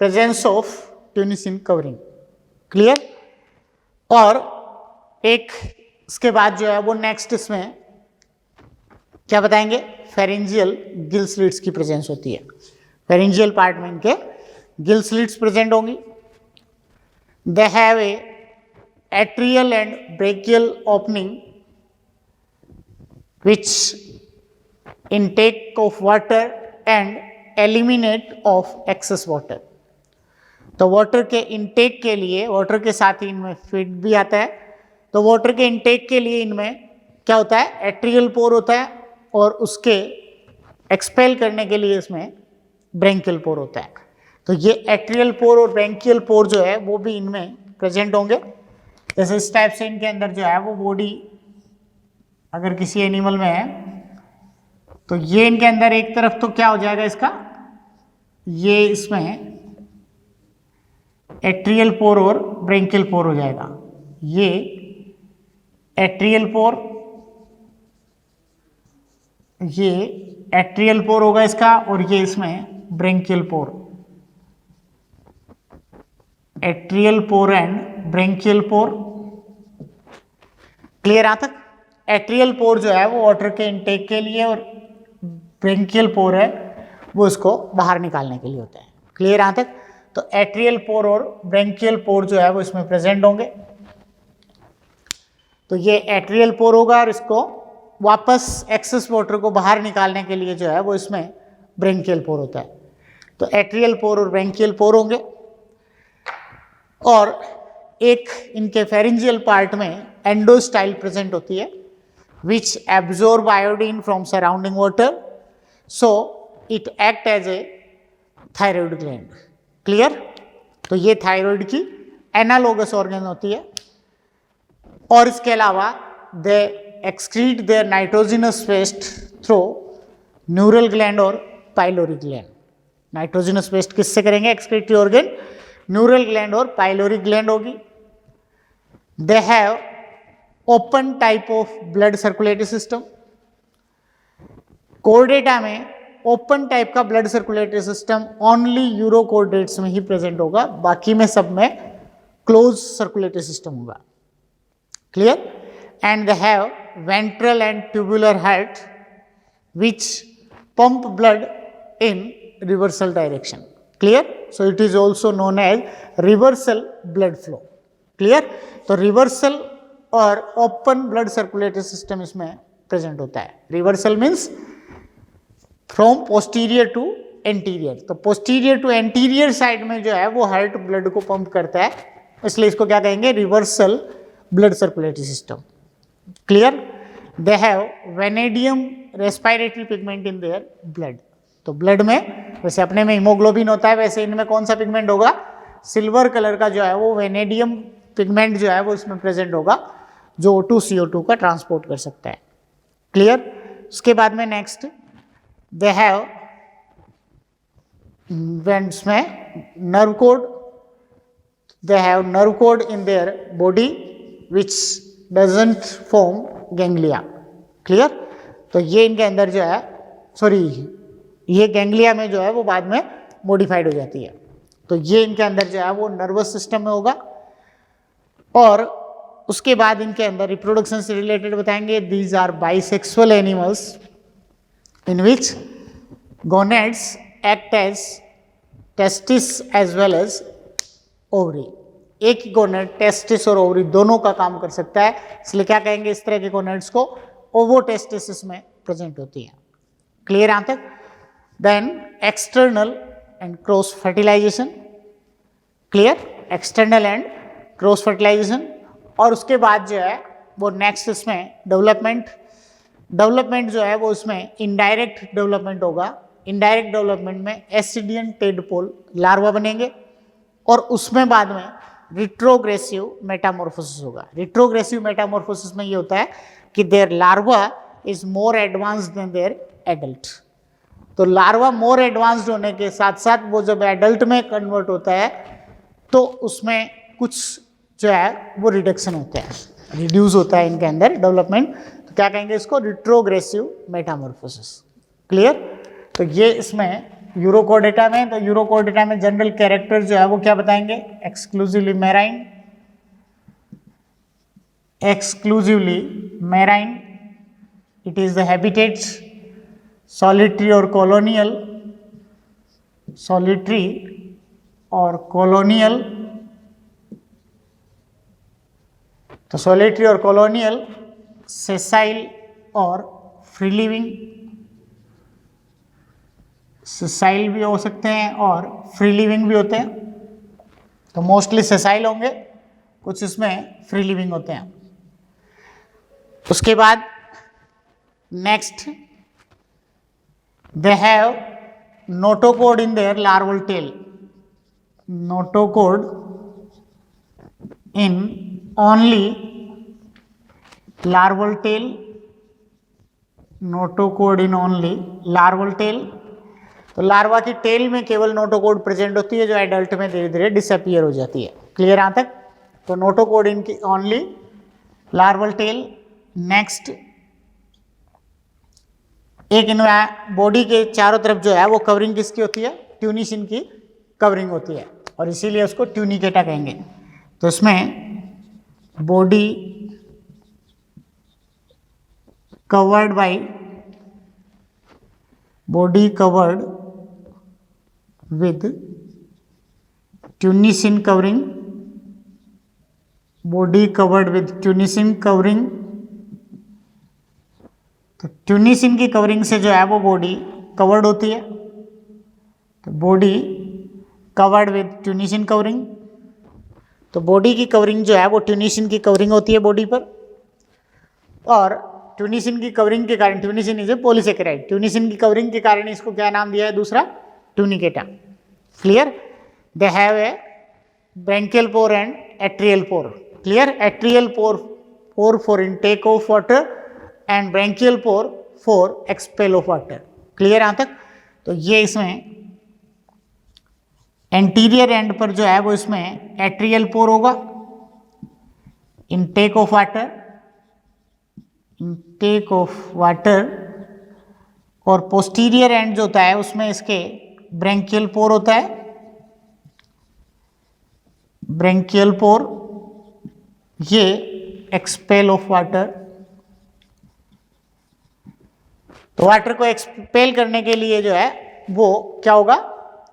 Speaker 1: presence of tunicin covering. Clear? और एक इसके बाद जो है वो नेक्स्ट इसमें क्या बताएंगे? फेरेंजियल गिल स्लिट्स की प्रेजेंस होती है। फेरेंजियल पार्ट में इनके गिल स्लिट्स प्रेजेंट होंगी। दे have A atrial and brachial opening which intake of water and eliminate of excess water. तो वाटर के इनटेक के लिए, वाटर के साथ ही इनमें फीड भी आता है। तो वाटर के इनटेक के लिए इनमें क्या होता है? एट्रियल पोर होता है, और उसके एक्सपेल करने के लिए इसमें ब्रेंकियल पोर होता है। तो ये एट्रियल पोर और ब्रेंकियल पोर जो है वो भी इनमें प्रेजेंट होंगे। जैसे इस टाइप से इनके अंदर जो है वो बॉडी अगर किसी एनिमल में है तो ये इनके अंदर एक तरफ तो क्या हो जाएगा इसका, ये इसमें एट्रियल पोर और ब्रेंकियल पोर हो जाएगा। ये एट्रियल पोर, ये एट्रियल पोर होगा इसका, और ये इसमें branchial pore. Atrial pore and branchial pore. Clear यहां तक? एट्रियल पोर जो है वो वाटर के इनटेक के लिए, और ब्रेंकियल पोर है वो इसको बाहर निकालने के लिए होता है। क्लियर यहां तक? तो एट्रियल पोर और ब्रेंकियल पोर जो है वो इसमें प्रेजेंट होंगे। तो ये एट्रियल पोर होगा, और इसको वापस एक्सेस वाटर को बाहर निकालने के लिए जो है वो इसमें ब्रेंकियल पोर होता है। तो एट्रियल पोर और ब्रेंकियल पोर होंगे। और एक इनके फेरेंजियल पार्ट में एंडोस्टाइल प्रेजेंट होती है, which absorb iodine from surrounding water, so it act as a thyroid gland. Clear? तो ये थायराइड की एनालोगस ऑर्गन होती है। और इसके अलावा they excrete their nitrogenous waste through neural gland और पाइलोरी ग्लैंड। नाइट्रोजिनस वेस्ट किससे करेंगे एक्सक्रीटरी ऑर्गन? न्यूरल ग्लैंड और पाइलोरिक ग्लैंड होगी। They have open type of blood circulatory system. Chordata में ओपन टाइप का blood circulatory system only urochordates में ही present होगा, बाकी में सब में क्लोज सर्कुलेटरी सिस्टम होगा। Clear? And they have ventral and tubular heart which pump blood in reversal direction. Clear? So it is also known as reversal blood flow. Clear? तो reversal और open blood circulatory system इसमें present होता है। Reversal means from posterior to anterior. तो posterior to anterior side में जो है वो heart blood को pump करता है, इसलिए इसको क्या कहेंगे? reversal blood circulatory system. Clear? They have vanadium respiratory pigment in their blood. तो ब्लड में वैसे अपने में हीमोग्लोबिन होता है, वैसे इनमें कौन सा पिगमेंट होगा? सिल्वर कलर का जो है वो वेनेडियम पिगमेंट जो है वो इसमें प्रेजेंट होगा, जो O2CO2 का ट्रांसपोर्ट कर सकता है। क्लियर? उसके बाद में नेक्स्ट दे हैव वेंट्स में nerve code. They have nerve code in their body which doesn't form ganglia. Clear? तो ये इनके अंदर जो है, सॉरी, ये गैंग्लिया में जो है वो बाद में मॉडिफाइड हो जाती है। तो ये इनके अंदर जो है वो नर्वस सिस्टम में होगा। और उसके बाद इनके अंदर रिप्रोडक्शन से रिलेटेड बताएंगे। These are bisexual animals in which gonads act as testis as well as ovary. एक ही गोनेड टेस्टिस और ओवरी दोनों का काम कर सकता है, इसलिए क्या कहेंगे इस तरह के गोनेड्स को? ओवोटेस्टिस में प्रेजेंट होती है। क्लियर यहां तक? Then external and cross fertilization. Clear? External and cross fertilization. और उसके बाद जो है वो नेक्स्ट इसमें डेवलपमेंट जो है वो इसमें इनडायरेक्ट डेवलपमेंट होगा। इनडायरेक्ट डेवलपमेंट में एसिडियन टेडपोल लार्वा बनेंगे और उसमें बाद में रिट्रोग्रेसिव मेटामॉर्फोसिस होगा। रिट्रोग्रेसिव मेटामॉर्फोसिस में ये होता है कि their larva is more advanced than their adult. तो लार्वा मोर एडवांस्ड होने के साथ साथ वो जब एडल्ट में कन्वर्ट होता है तो उसमें कुछ जो है वो रिडक्शन होता है, रिड्यूस होता है इनके अंदर डेवलपमेंट। तो क्या कहेंगे इसको? Retrogressive Metamorphosis. क्लियर? तो ये इसमें यूरोकोर्डेटा में, तो यूरोकोर्डेटा में जनरल कैरेक्टर जो है वो क्या बताएंगे? Exclusively marine, exclusively marine. It is the habitats solitary or colonial, solitary or colonial. तो solitary और colonial, sessile और free living, sessile भी हो सकते हैं और free living भी होते हैं। तो मोस्टली sessile होंगे, कुछ इसमें फ्री लिविंग होते हैं। उसके बाद next they have notochord in their larval tail. Notochord in only larval tail. Notochord in only larval tail. तो लार्वा की टेल में केवल नोटोकोड प्रेजेंट होती है, जो एडल्ट में धीरे धीरे डिसअपियर हो जाती है। क्लियर यहां तक? तो नोटोकोड इनकी ओनली लार्वल टेल। नेक्स्ट एक इन बॉडी के चारों तरफ जो है वो कवरिंग किसकी होती है? ट्यूनिसिन की कवरिंग होती है और इसीलिए उसको ट्यूनिकेटा कहेंगे। तो इसमें body covered with ट्यूनिसिन covering, body covered with ट्यूनिसिन covering. तो ट्यूनिसिन की कवरिंग से जो है वो बॉडी कवर्ड होती है। तो बॉडी कवर्ड विद ट्यूनिसिन कवरिंग। तो बॉडी की कवरिंग जो है वो ट्यूनिसिन की कवरिंग होती है बॉडी पर। और ट्यूनिसिन की कवरिंग के कारण, ट्यूनिसिन इज ए पॉलीसेकेराइड, ट्यूनिसिन की कवरिंग के कारण इसको क्या नाम दिया है? दूसरा Tunicata. Clear? They have a branchial pore and atrial pore. Clear? Atrial pore for intake of water and branchial pore for expel of water. Clear यहां तक? तो ये इसमें एंटीरियर एंड पर जो है वो इसमें एट्रियल पोर होगा, इनटेक ऑफ वाटर, और पोस्टीरियर एंड जो होता है उसमें इसके ब्रेंकियल पोर होता है, ब्रेंकियल पोर, ये एक्सपेल ऑफ वाटर। तो वाटर को एक्सपेल करने के लिए जो है वो क्या होगा,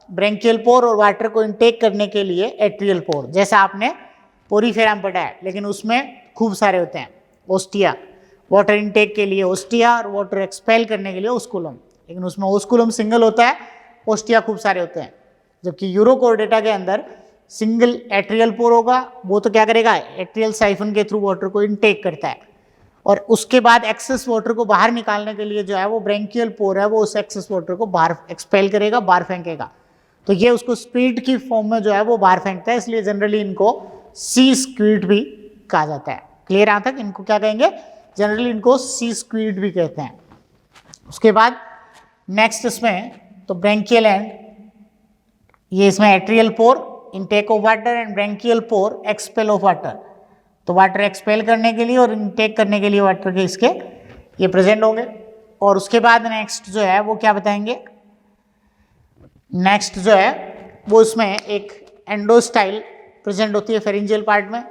Speaker 1: ब्रेंकियल पोर, और वाटर को इनटेक करने के लिए एट्रियल पोर, जैसा आपने पोरीफेरा में पढ़ा है, लेकिन उसमें खूब सारे होते हैं। ओस्टिया, वाटर इनटेक के लिए ओस्टिया, और वाटर एक्सपेल करने के लिए ओस्कुलम, लेकिन उसमें ओस्कुलम सिंगल होता है, ओस्टिया खूब सारे होते हैं। जबकि यूरोकोर्डेटा के अंदर सिंगल एट्रियल पोर होगा, वो तो क्या करेगा, एट्रियल साइफन के थ्रू वाटर को इनटेक करता है, और उसके बाद एक्सेस वाटर को बाहर निकालने के लिए जो है वो ब्रेंकियल पोर है, वो उस एक्सेस वाटर को बाहर एक्सपेल करेगा, बाहर फेंकेगा। तो ये उसको स्पीड की फॉर्म में जो है वो बाहर फेंकता है, इसलिए जनरली इनको सी स्क्वीड भी कहा जाता है। क्लियर यहाँ तक? इनको क्या कहेंगे, जनरली इनको सी स्क्वीड भी कहते हैं। उसके बाद नेक्स्ट इसमें तो ब्रेंकियल एंड, ये इसमें atrial pore, intake of water, and branchial pore, expel of water. तो वाटर एक्सपेल करने के लिए और इनटेक करने के लिए वाटर के इसके ये प्रेजेंट होंगे। और उसके बाद नेक्स्ट जो है वो क्या बताएंगे, नेक्स्ट जो है वो इसमें एक एंडोस्टाइल प्रेजेंट होती है फेरिंजियल पार्ट में,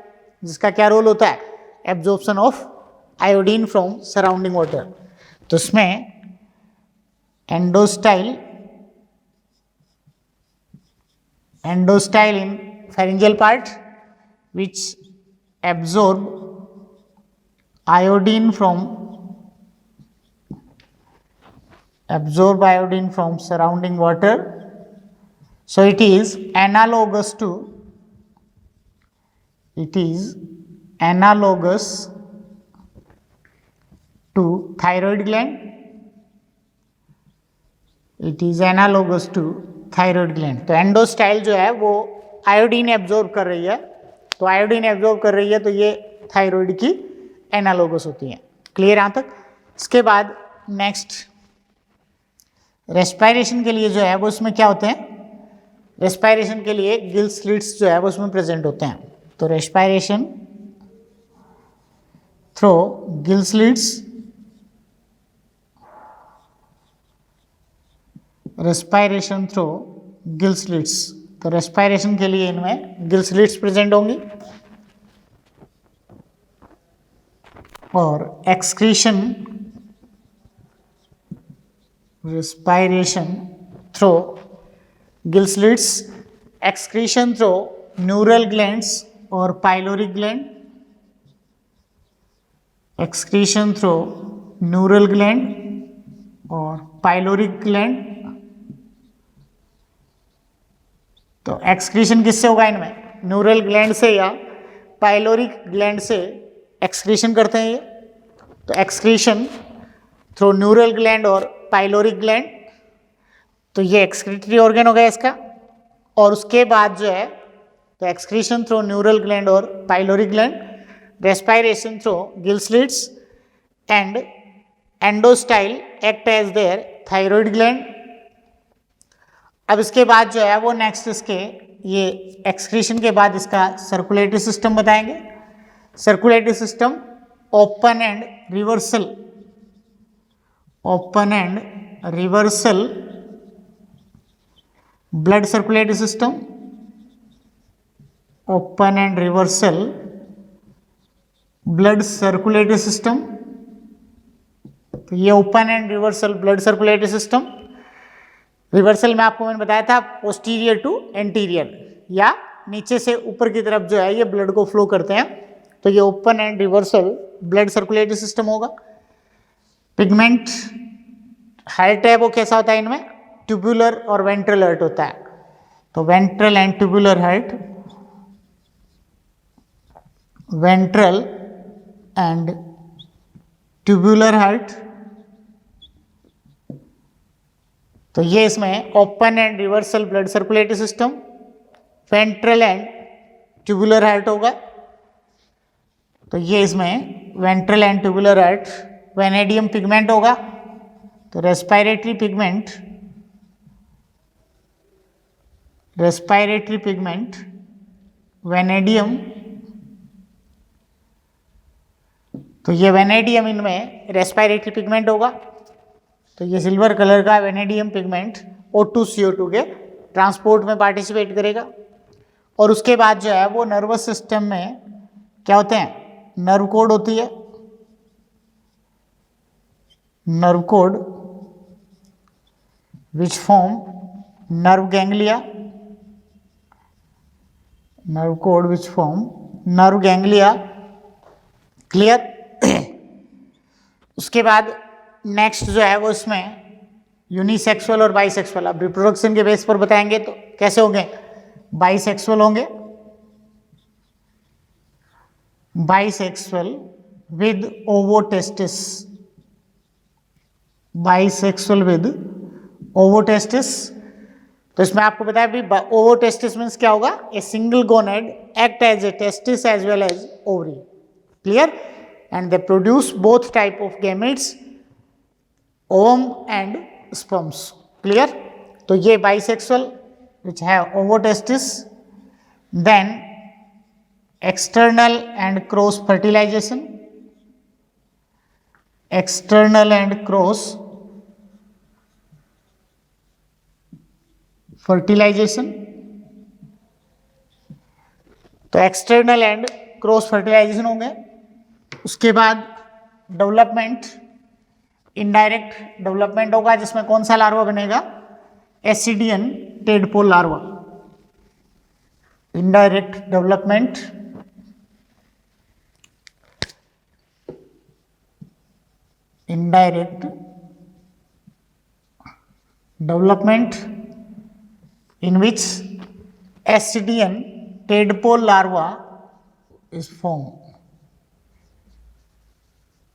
Speaker 1: जिसका क्या रोल होता है, absorption of iodine from surrounding water. तो इसमें endostyle in pharyngeal part which absorb iodine from surrounding water. So it is analogous to thyroid gland. It is analogous to thyroid gland. तो endostyle जो है वो iodine absorb कर रही है, तो आयोडीन एब्जॉर्ब कर रही है तो ये थायराइड की एनालोगस होती है। क्लियर यहाँ तक? इसके बाद नेक्स्ट रेस्पायरेशन के लिए जो है वो उसमें क्या होते हैं, रेस्पायरेशन के लिए गिल स्लिट्स जो है वो उसमें प्रेजेंट होते हैं। तो respiration through gill slits, respiration through gill slits, तो रेस्पायरेशन के लिए इनमें गिल स्लिट्स प्रेजेंट होंगी। और excretion, respiration through gill slits, excretion through neural glands और pyloric gland, excretion through neural gland और पाइलोरिक ग्लैंड। तो एक्सक्रीशन किससे होगा इनमें, न्यूरल ग्लैंड से या पाइलोरिक ग्लैंड से एक्सक्रीशन करते हैं ये। तो एक्सक्रीशन थ्रू न्यूरल ग्लैंड और पाइलोरिक ग्लैंड, तो ये एक्सक्रीटरी ऑर्गन हो गया इसका। और उसके बाद जो है तो एक्सक्रीशन थ्रू न्यूरल ग्लैंड और pyloric gland, respiration through gill slits and endostyle act as their thyroid gland. अब इसके बाद जो है वो नेक्स्ट इसके ये एक्सक्रीशन के बाद इसका सर्कुलेटरी सिस्टम बताएंगे। Circulatory system open and reversal, blood circulatory system, open and reversal blood circulatory system. तो ये open and reversal blood circulatory system, reversal में आपको मैंने बताया था पोस्टीरियर टू एंटीरियर, या नीचे से ऊपर की तरफ जो है ये ब्लड को फ्लो करते हैं, तो ये open and reversal blood circulatory system होगा। पिगमेंट हार्ट है वो कैसा होता है इनमें, ट्यूबुलर और वेंट्रल हार्ट होता है। तो ventral and tubular heart, ventral and tubular heart, तो ये इसमें open and reversal blood circulatory system, ventral and tubular heart होगा। तो ये इसमें ventral and tubular heart, vanadium pigment होगा। तो respiratory pigment respiratory pigment vanadium, तो ये वेनेडियम इनमें रेस्पिरेटरी पिगमेंट होगा, तो ये सिल्वर कलर का वेनेडियम पिगमेंट O2CO2 के ट्रांसपोर्ट में पार्टिसिपेट करेगा। और उसके बाद जो है वो नर्वस सिस्टम में क्या होते हैं, नर्व कोड होती है, nerve code which form nerve ganglia, nerve code which form nerve ganglia, clear. उसके बाद नेक्स्ट जो है वो इसमें यूनिसेक्सुअल और बाइसेक्सुअल, अब रिप्रोडक्शन के बेस पर बताएंगे तो कैसे होंगे, बाइसेक्सुअल होंगे, bisexual with ovotestis, bisexual with ovotestis. तो इसमें आपको बताया भी ओवोटेस्टिस मीन्स क्या होगा, a single gonad act as a testis as well as ovary, clear, and they produce both type of gametes, ovum and sperms, clear. तो ये bisexual which है ovotestis, then external and cross fertilisation, external and cross fertilisation, तो external and cross fertilisation होंगे। उसके बाद development, indirect development होगा, जिसमें कौन सा लार्वा बनेगा, ascidian tadpole larva, indirect development, indirect development in which Ascidian tadpole larva is formed.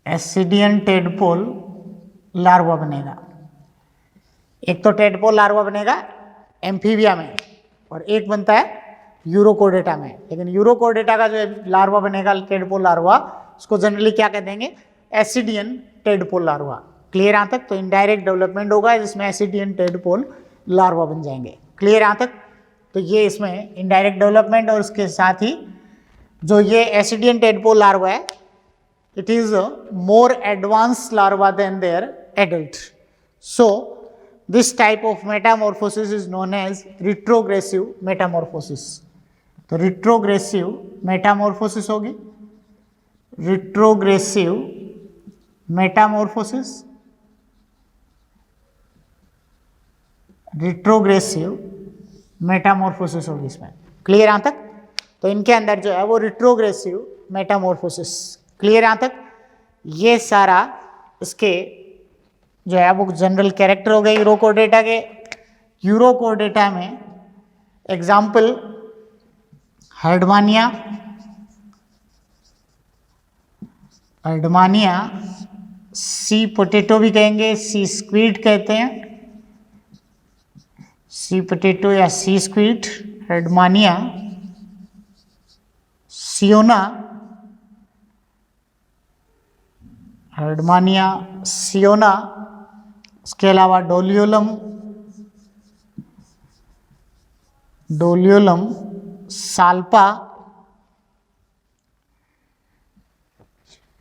Speaker 1: Ascidian tadpole larva बनेगा, एक तो टेडपोल लार्वा बनेगा एम्फीबिया में और एक बनता है यूरोकोडेटा में, लेकिन यूरोकोडेटा का जो लार्वा बनेगा टेडपोल लार्वा उसको जनरली क्या कह देंगे, एसिडियन टेडपोल लार्वा, क्लियर यहाँ तक। तो इनडायरेक्ट डेवलपमेंट होगा जिसमें एसिडियन टेडपोल लार्वा बन जाएंगे, क्लियर यहाँ तक। तो ये इसमें इनडायरेक्ट डेवलपमेंट, और उसके साथ ही जो ये एसिडियन टेडपोल लार्वा है, it is a more advanced larva than their adult. So this type of metamorphosis is known as retrogressive metamorphosis. तो retrogressive metamorphosis होगी, retrogressive metamorphosis, retrogressive metamorphosis होगी इसमें, क्लियर यहाँ तक। तो इनके अंदर जो है वो retrogressive metamorphosis, क्लियर यहाँ तक। ये सारा इसके जो है वो जनरल कैरेक्टर हो गए यूरोकोडेटा के। यूरोकोडेटा में एग्जाम्पल हर्डमानिया, हर्डमानिया, सी पोटैटो भी कहेंगे, सी स्क्वीड कहते हैं, सी पोटैटो या सी स्क्वीड, हर्डमानिया, सियोना, हर्डमानिया सियोना, उसके अलावा Doliolum, Doliolum salpa,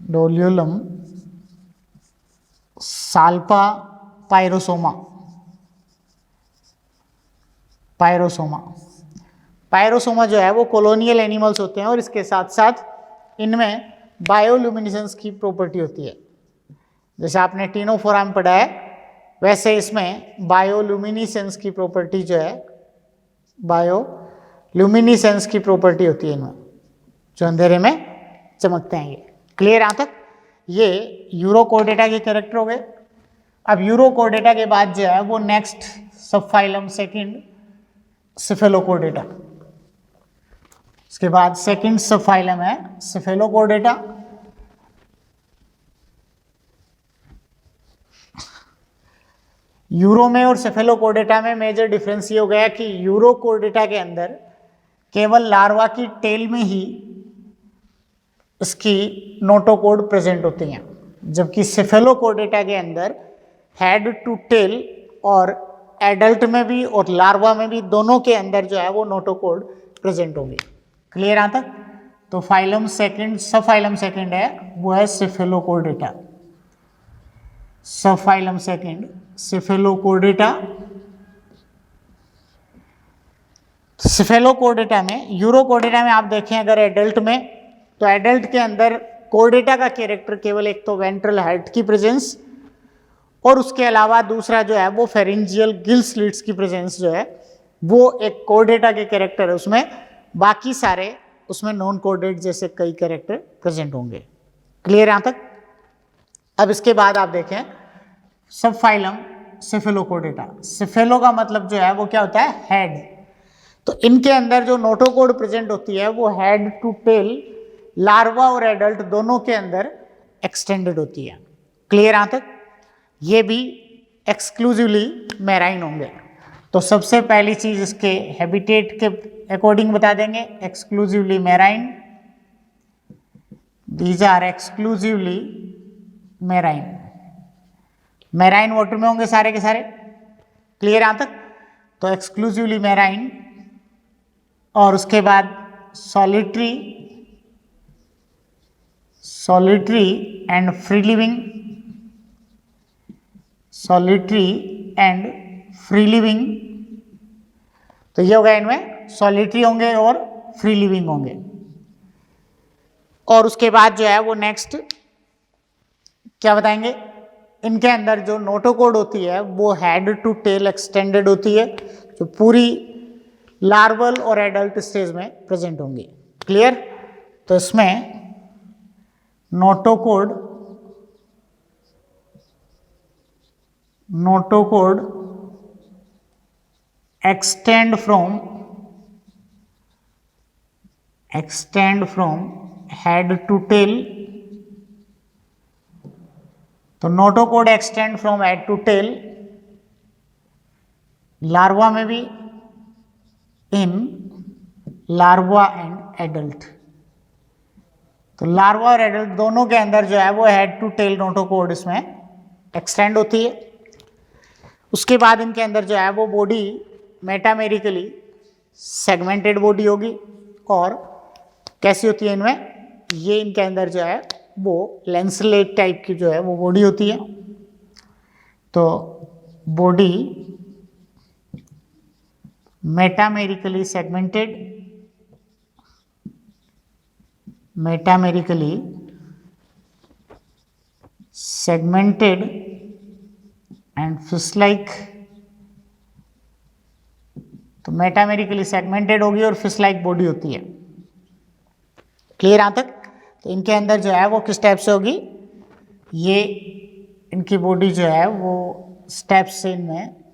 Speaker 1: Doliolum salpa, pyrosoma, pyrosoma, pyrosoma जो है वो कॉलोनियल एनिमल्स होते हैं और इसके साथ साथ इनमें बायोल्यूमिनेसेंस की प्रॉपर्टी होती है। जैसे आपने टीनोफोरा में पढ़ा है वैसे इसमें बायोल्यूमिनेसेंस की प्रॉपर्टी जो है, बायोल्यूमिनेसेंस की प्रॉपर्टी होती है इनमें, जो अंधेरे में चमकते हैं। ये क्लियर यहाँ तक। ये यूरोकोडेटा के कैरेक्टर हो गए। अब यूरोकोडेटा के बाद जो है वो नेक्स्ट सब फाइलम सेकेंड सिफेलोकोडेटा, इसके बाद सेकेंड सब फाइलम है सिफेलोकोडेटा। यूरो में और सेफेलोकोडेटा में मेजर डिफरेंस ये हो गया कि यूरोकोडेटा के अंदर केवल लार्वा की टेल में ही इसकी नोटोकोड प्रेजेंट होती हैं, जबकि सेफेलोकोडेटा के अंदर हेड टू टेल और एडल्ट में भी और लार्वा में भी दोनों के अंदर जो है वो नोटोकोड प्रेजेंट होंगे। क्लियर यहाँ तक? तो फाइलम सेकंड, सब फाइलम सेकंड है वो है सिफेलोकोर्डेटा। सब फाइलम सेकंड सिफेलोकोर्डेटा। सिफेलोकोर्डेटा में, यूरोकोर्डेटा में आप देखें अगर एडल्ट में, तो एडल्ट के अंदर कोर्डेटा का कैरेक्टर केवल एक तो वेंट्रल हार्ट की प्रेजेंस और उसके अलावा दूसरा जो है वो फेरेंजियल गिल स्लिट्स की प्रेजेंस जो है वो एक कोर्डेटा के कैरेक्टर है उसमें, बाकी सारे उसमें नॉन कोर्डेट जैसे कई कैरेक्टर प्रेजेंट होंगे। क्लियर यहां तक? अब इसके बाद आप देखें सब फाइलम सिफेलोकोर्डेटा। सिफेलो का मतलब जो है वो क्या होता है? हेड। तो इनके अंदर जो नोटोकोड प्रेजेंट होती है वो हेड टू टेल लार्वा और एडल्ट दोनों के अंदर एक्सटेंडेड होती है। क्लियर यहां तक? ये भी एक्सक्लूसिवली मैराइन होंगे। तो सबसे पहली चीज इसके हैबिटेट के अकॉर्डिंग बता देंगे, exclusively marine, these are exclusively marine. Marine water में होंगे सारे के सारे। क्लियर यहां तक? तो एक्सक्लूसिवली मैराइन। और उसके बाद solitary and free living, solitary and free living. तो ये होगा इनमें सॉलिटरी होंगे और फ्री लिविंग होंगे। और उसके बाद जो है वो नेक्स्ट क्या बताएंगे, इनके अंदर जो नोटोकोड होती है वो हेड टू टेल एक्सटेंडेड होती है, जो पूरी लार्वल और एडल्ट स्टेज में प्रेजेंट होंगी। क्लियर? तो इसमें notochord extend from head to tail। तो notochord extend from head to tail larva में भी, इन लार्वा एंड एडल्ट। तो लार्वा और एडल्ट दोनों के अंदर जो है वो हेड टू टेल नोटोकोड इसमें एक्सटेंड होती है। उसके बाद इनके अंदर जो है वो बॉडी मेटामेरिकली सेगमेंटेड बॉडी होगी। और कैसी होती है इनमें, ये इनके अंदर जो है वो लेंसलेट टाइप की जो है वो बॉडी होती है। तो body metamerically segmented and fish like. तो मेटामेरिकली सेगमेंटेड होगी और फिश लाइक बॉडी होती है। क्लियर यहां तक? तो इनके अंदर जो है वो किस टाइप से होगी, ये इनकी बॉडी जो है वो स्टेप से इनमें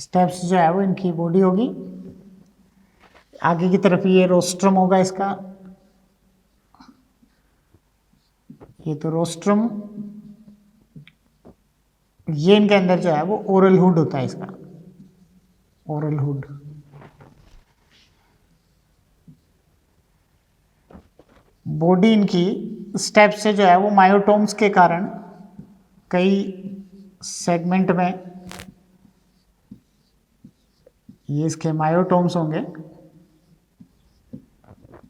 Speaker 1: स्टेप्स जो है वो इनकी बॉडी होगी। आगे की तरफ ये रोस्ट्रम होगा इसका, ये तो रोस्ट्रम। ये इनके अंदर जो है वो ओरल हुड होता है इसका, ओरल हुड। बॉडी इनकी स्टेप से जो है वो मायोटोम्स के कारण कई सेगमेंट में, ये इसके मायोटोम्स होंगे।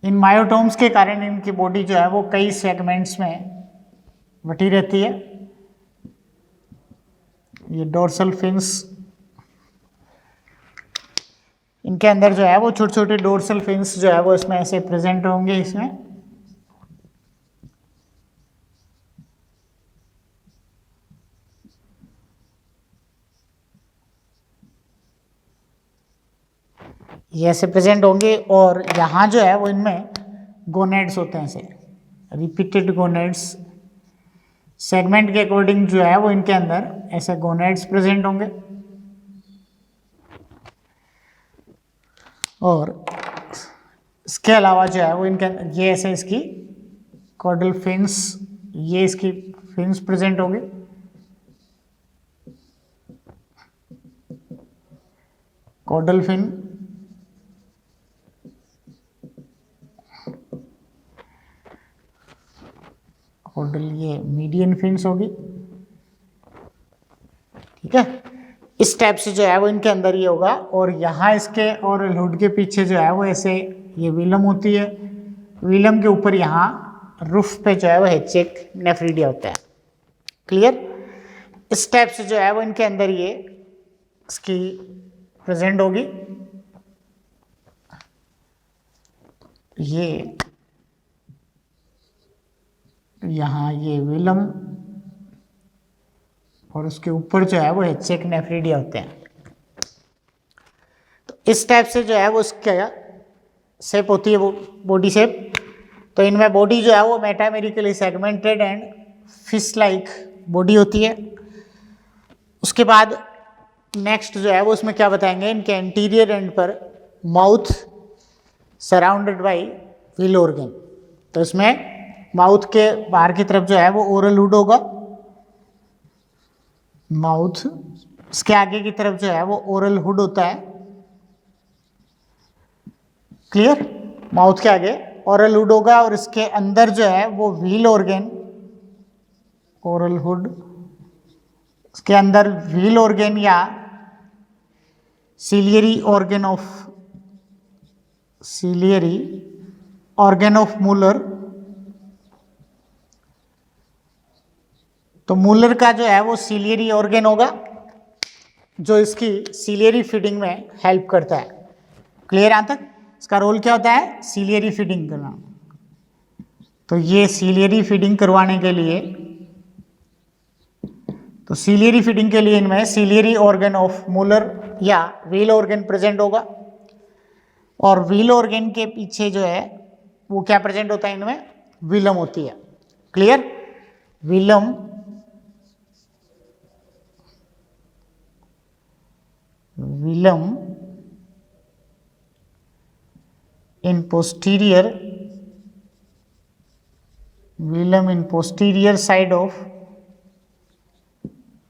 Speaker 1: इन मायोटोम्स के कारण इनकी बॉडी जो है वो कई सेगमेंट्स में बटी रहती है। ये डोर्सल फिन्स, इनके अंदर जो है वो छोटे छोटे डोर्सल फिन्स जो है वो इसमें ऐसे प्रेजेंट होंगे इसमें। ये ऐसे प्रेजेंट होंगे और यहाँ जो है वो इनमें गोनेड्स होते हैं, ऐसे रिपीटेड गोनेड्स। सेगमेंट के अकॉर्डिंग जो है वो इनके अंदर ऐसे गोनेड्स प्रेजेंट होंगे। और इसके अलावा जो है वो इनके ये ऐसे इसकी कॉर्डल फिन्स, ये इसकी फिन्स प्रेजेंट होंगे। कॉर्डल फिन, कॉर्डल, ये मीडियन फिन्स होगी, ठीक है। इस टाइप से जो है वो इनके अंदर ये होगा। और यहाँ इसके और हुड के पीछे जो है वो ऐसे ये विलम होती है। विलम के ऊपर यहाँ रूफ पे जो है वो हेचेक नेफ्रिडिया होता है। क्लियर? इस टाइप से जो है वो इनके अंदर ये इसकी प्रेजेंट होगी। ये यहाँ ये विलम और उसके ऊपर जो है वो हेचेक नेफ्रिडिया होते हैं। तो इस टाइप से जो है वो उसका शेप होती है, वो बॉडी शेप। तो इनमें बॉडी जो है वो metamerically segmented and fish like body होती है। उसके बाद नेक्स्ट जो है वो उसमें क्या बताएंगे, इनके एंटीरियर एंड पर mouth surrounded by wheel organ. तो इसमें माउथ के बाहर की तरफ जो है वो ओरल हुड होगा, माउथ, इसके आगे की तरफ जो है वो ओरल हुड होता है। क्लियर? माउथ के आगे ओरल हुड होगा और इसके अंदर जो है वो व्हील ऑर्गन, ओरल हुड, इसके अंदर व्हील ऑर्गन या सिलियरी ऑर्गन ऑफ मूलर। तो मूलर का जो है वो सिलियरी ऑर्गन होगा जो इसकी सिलियरी फीडिंग में हेल्प करता है। क्लियर? यहां तक इसका रोल क्या होता है? सिलियरी फीडिंग करना। तो ये सिलियरी फीडिंग करवाने के लिए, तो सिलियरी फीडिंग के लिए इनमें सिलियरी ऑर्गन ऑफ मूलर या व्हील ऑर्गन प्रेजेंट होगा। और व्हील ऑर्गन के पीछे जो है वो क्या प्रेजेंट होता है, इनमें विलम होती है। Clear? Vilam, Vilam in posterior, velum in posterior side of,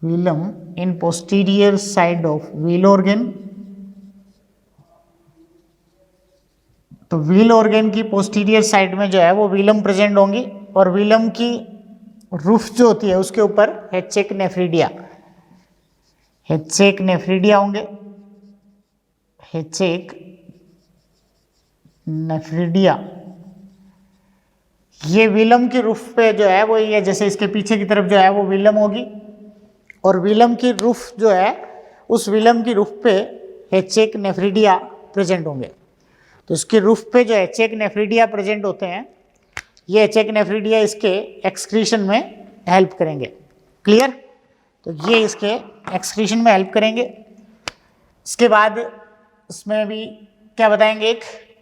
Speaker 1: velum in posterior side of wheel organ। तो व्हील ऑर्गन की पोस्टीरियर साइड में जो है वो विलम प्रेजेंट होंगी और विलम की रूफ जो होती है उसके ऊपर हेचेक नेफ्रिडिया, हेचेक नेफ्रिडिया होंगे, हेचेक नेफ्रिडिया। ये विलम की रूफ पे जो है वो ये जैसे इसके पीछे की तरफ जो है वो विलम होगी और विलम की रूफ जो है उस विलम की रूफ पे हेचेक नेफ्रिडिया प्रेजेंट होंगे। तो इसके रूफ पे जो हेचेक नेफ्रिडिया प्रेजेंट होते हैं, ये हेचेक नेफ्रिडिया इसके एक्सक्रीशन में हेल्प करेंगे। क्लियर? तो ये इसके एक्सक्रीशन में हेल्प करेंगे। इसके बाद इसमें भी क्या बताएंगे, एक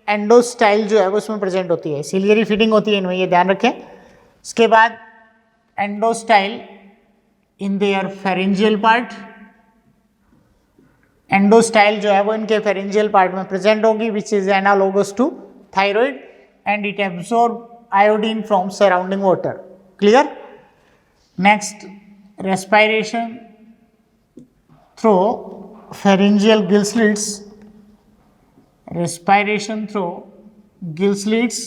Speaker 1: एंडोस्टाइल जो है वो इसमें प्रेजेंट होती है, सिलियरी फीडिंग होती है इनमें, ये ध्यान रखें। इसके बाद endostyle in their pharyngeal part, endostyle जो है वो इनके फेरेंजियल पार्ट में प्रेजेंट होगी which is analogous to thyroid and it absorb iodine from surrounding water. Clear? Next, respiration through pharyngeal gill slits, respiration through gill slits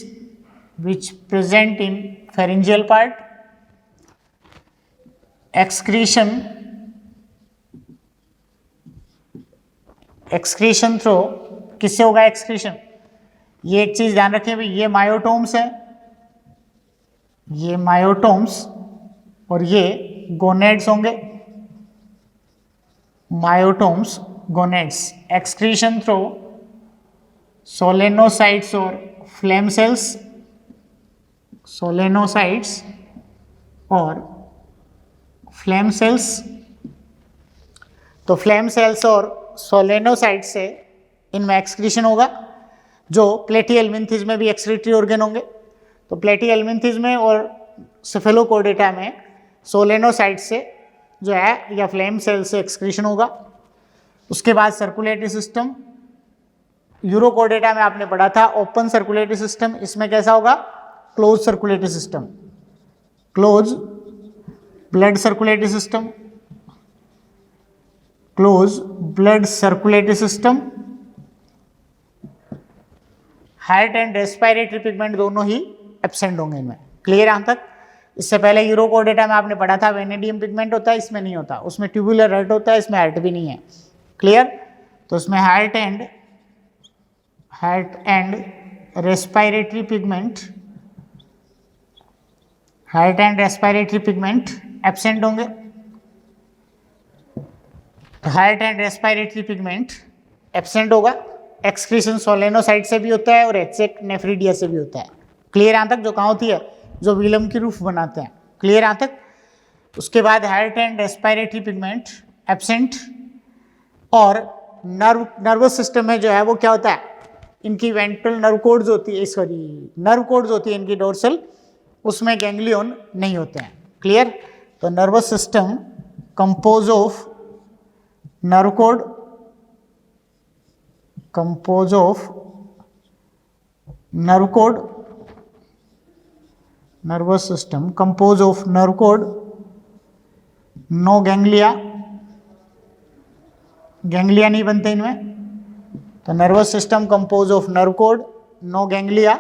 Speaker 1: which present in pharyngeal part, excretion through, किससे होगा excretion? ये एक चीज ध्यान रखें भाई, ये myotomes है, ये मायोटोम्स और ये गोनेड्स होंगे, myotomes gonads. Excretion through solenocytes और फ्लेम सेल्स, सोलेनोसाइट्स और फ्लेम सेल्स। तो फ्लेम सेल्स और सोलेनोसाइट से इनमें एक्सक्रीशन होगा, जो प्लेटिहेल्मिन्थेस में भी एक्सक्रीटरी ऑर्गन होंगे। तो प्लेटिहेल्मिन्थेस में और सेफेलोकोर्डेटा में सोलेनोसाइट से जो है या फ्लेम सेल से एक्सक्रीशन होगा। उसके बाद सर्कुलेटरी सिस्टम, यूरोकोर्डेटा में आपने पढ़ा था ओपन सर्कुलेटरी सिस्टम, इसमें कैसा होगा, close circulatory system, close blood circulatory system, close blood circulatory system. Heart and respiratory pigment दोनों ही एब्सेंट होंगे इनमें। क्लियर यहां तक? इससे पहले यूरोकोर्डेटा में आपने पढ़ा था वेनेडियम पिगमेंट होता है, इसमें नहीं होता, उसमें ट्यूबुलर हार्ट होता है, इसमें हार्ट भी नहीं है। क्लियर? तो इसमें heart and respiratory pigment, heart and respiratory pigment absent होंगे। Heart and respiratory pigment absent होगा। एक्सक्रीशन सोलेनोसाइट से भी होता है और एचेक नेफ्रिडिया से भी होता है। क्लियर यहां तक? जो कहाँ होती है, जो विलम की रूफ बनाते हैं। क्लियर यहां तक? उसके बाद heart and respiratory pigment absent. और नर्वस सिस्टम में जो है वो क्या होता है, इनकी वेंट्रल नर्व कोड्स होती है, सॉरी नर्व कोड्स होती है इनकी डोर्सल, उसमें गैंग्लियन नहीं होते हैं। क्लियर? तो nervous system compose of nerve cord, compose of nerve cord, nervous system compose of nerve cord, no ganglia, ganglia नहीं बनते इनमें। तो nervous system compose of nerve cord, no ganglia.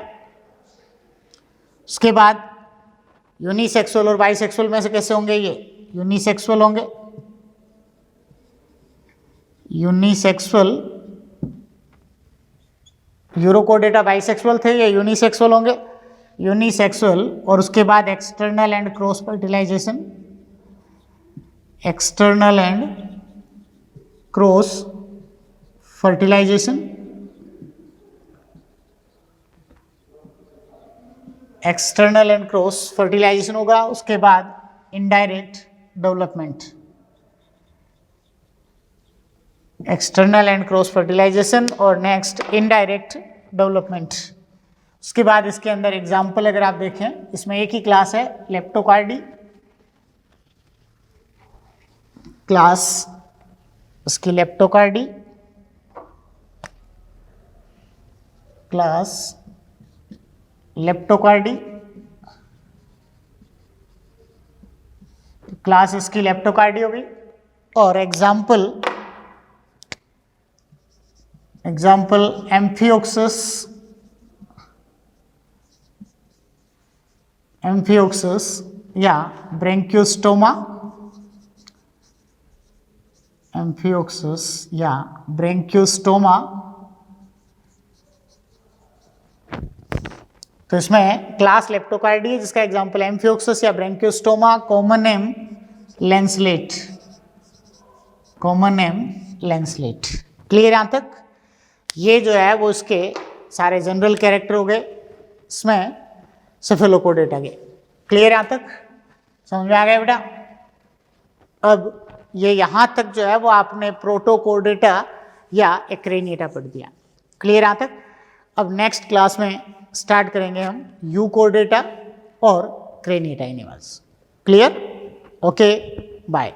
Speaker 1: उसके बाद यूनिसेक्सुअल और बाइसेक्सुअल में से कैसे होंगे ये, यूनिसेक्सुअल होंगे। यूनिसेक्सुअल, यूरोकोर्डेटा बाइसेक्सुअल थे, ये यूनिसेक्सुअल होंगे। यूनिसेक्सुअल और उसके बाद external and cross fertilisation, external and cross fertilisation, external and cross fertilization होगा। उसके बाद indirect development, external and cross fertilization और नेक्स्ट इनडायरेक्ट डेवलपमेंट। उसके बाद इसके अंदर एग्जाम्पल अगर आप देखें, इसमें एक ही क्लास है लेप्टोकार्डी क्लास, उसकी लेप्टोकार्डी क्लास, लेप्टोकार्डी क्लास इसकी लेप्टोकार्डी होगी। और एग्जाम्पल एम्फियोक्सस, एम्फियोक्सस या ब्रेंकियोस्टोमा, एम्फियोक्सस या ब्रेंकियोस्टोमा। तो इसमें क्लास लेप्टोकार्डी है जिसका एग्जांपल एम्फियोक्सस या Branchiostoma. Common name lancelet, common name lancelet. Clear यहां तक? ये जो है वो इसके सारे जनरल कैरेक्टर हो गए इसमें सेफेलोकोर्डेटा के। क्लियर यहां तक? समझ में आ गया बेटा? अब ये यहां तक जो है वो आपने प्रोटोकोर्डेटा या एक्रेनिएटा पढ़ दिया। क्लियर यहां तक? अब नेक्स्ट क्लास में स्टार्ट करेंगे हम यूकोर्डेटा और Craniata animals. Clear? Okay, bye.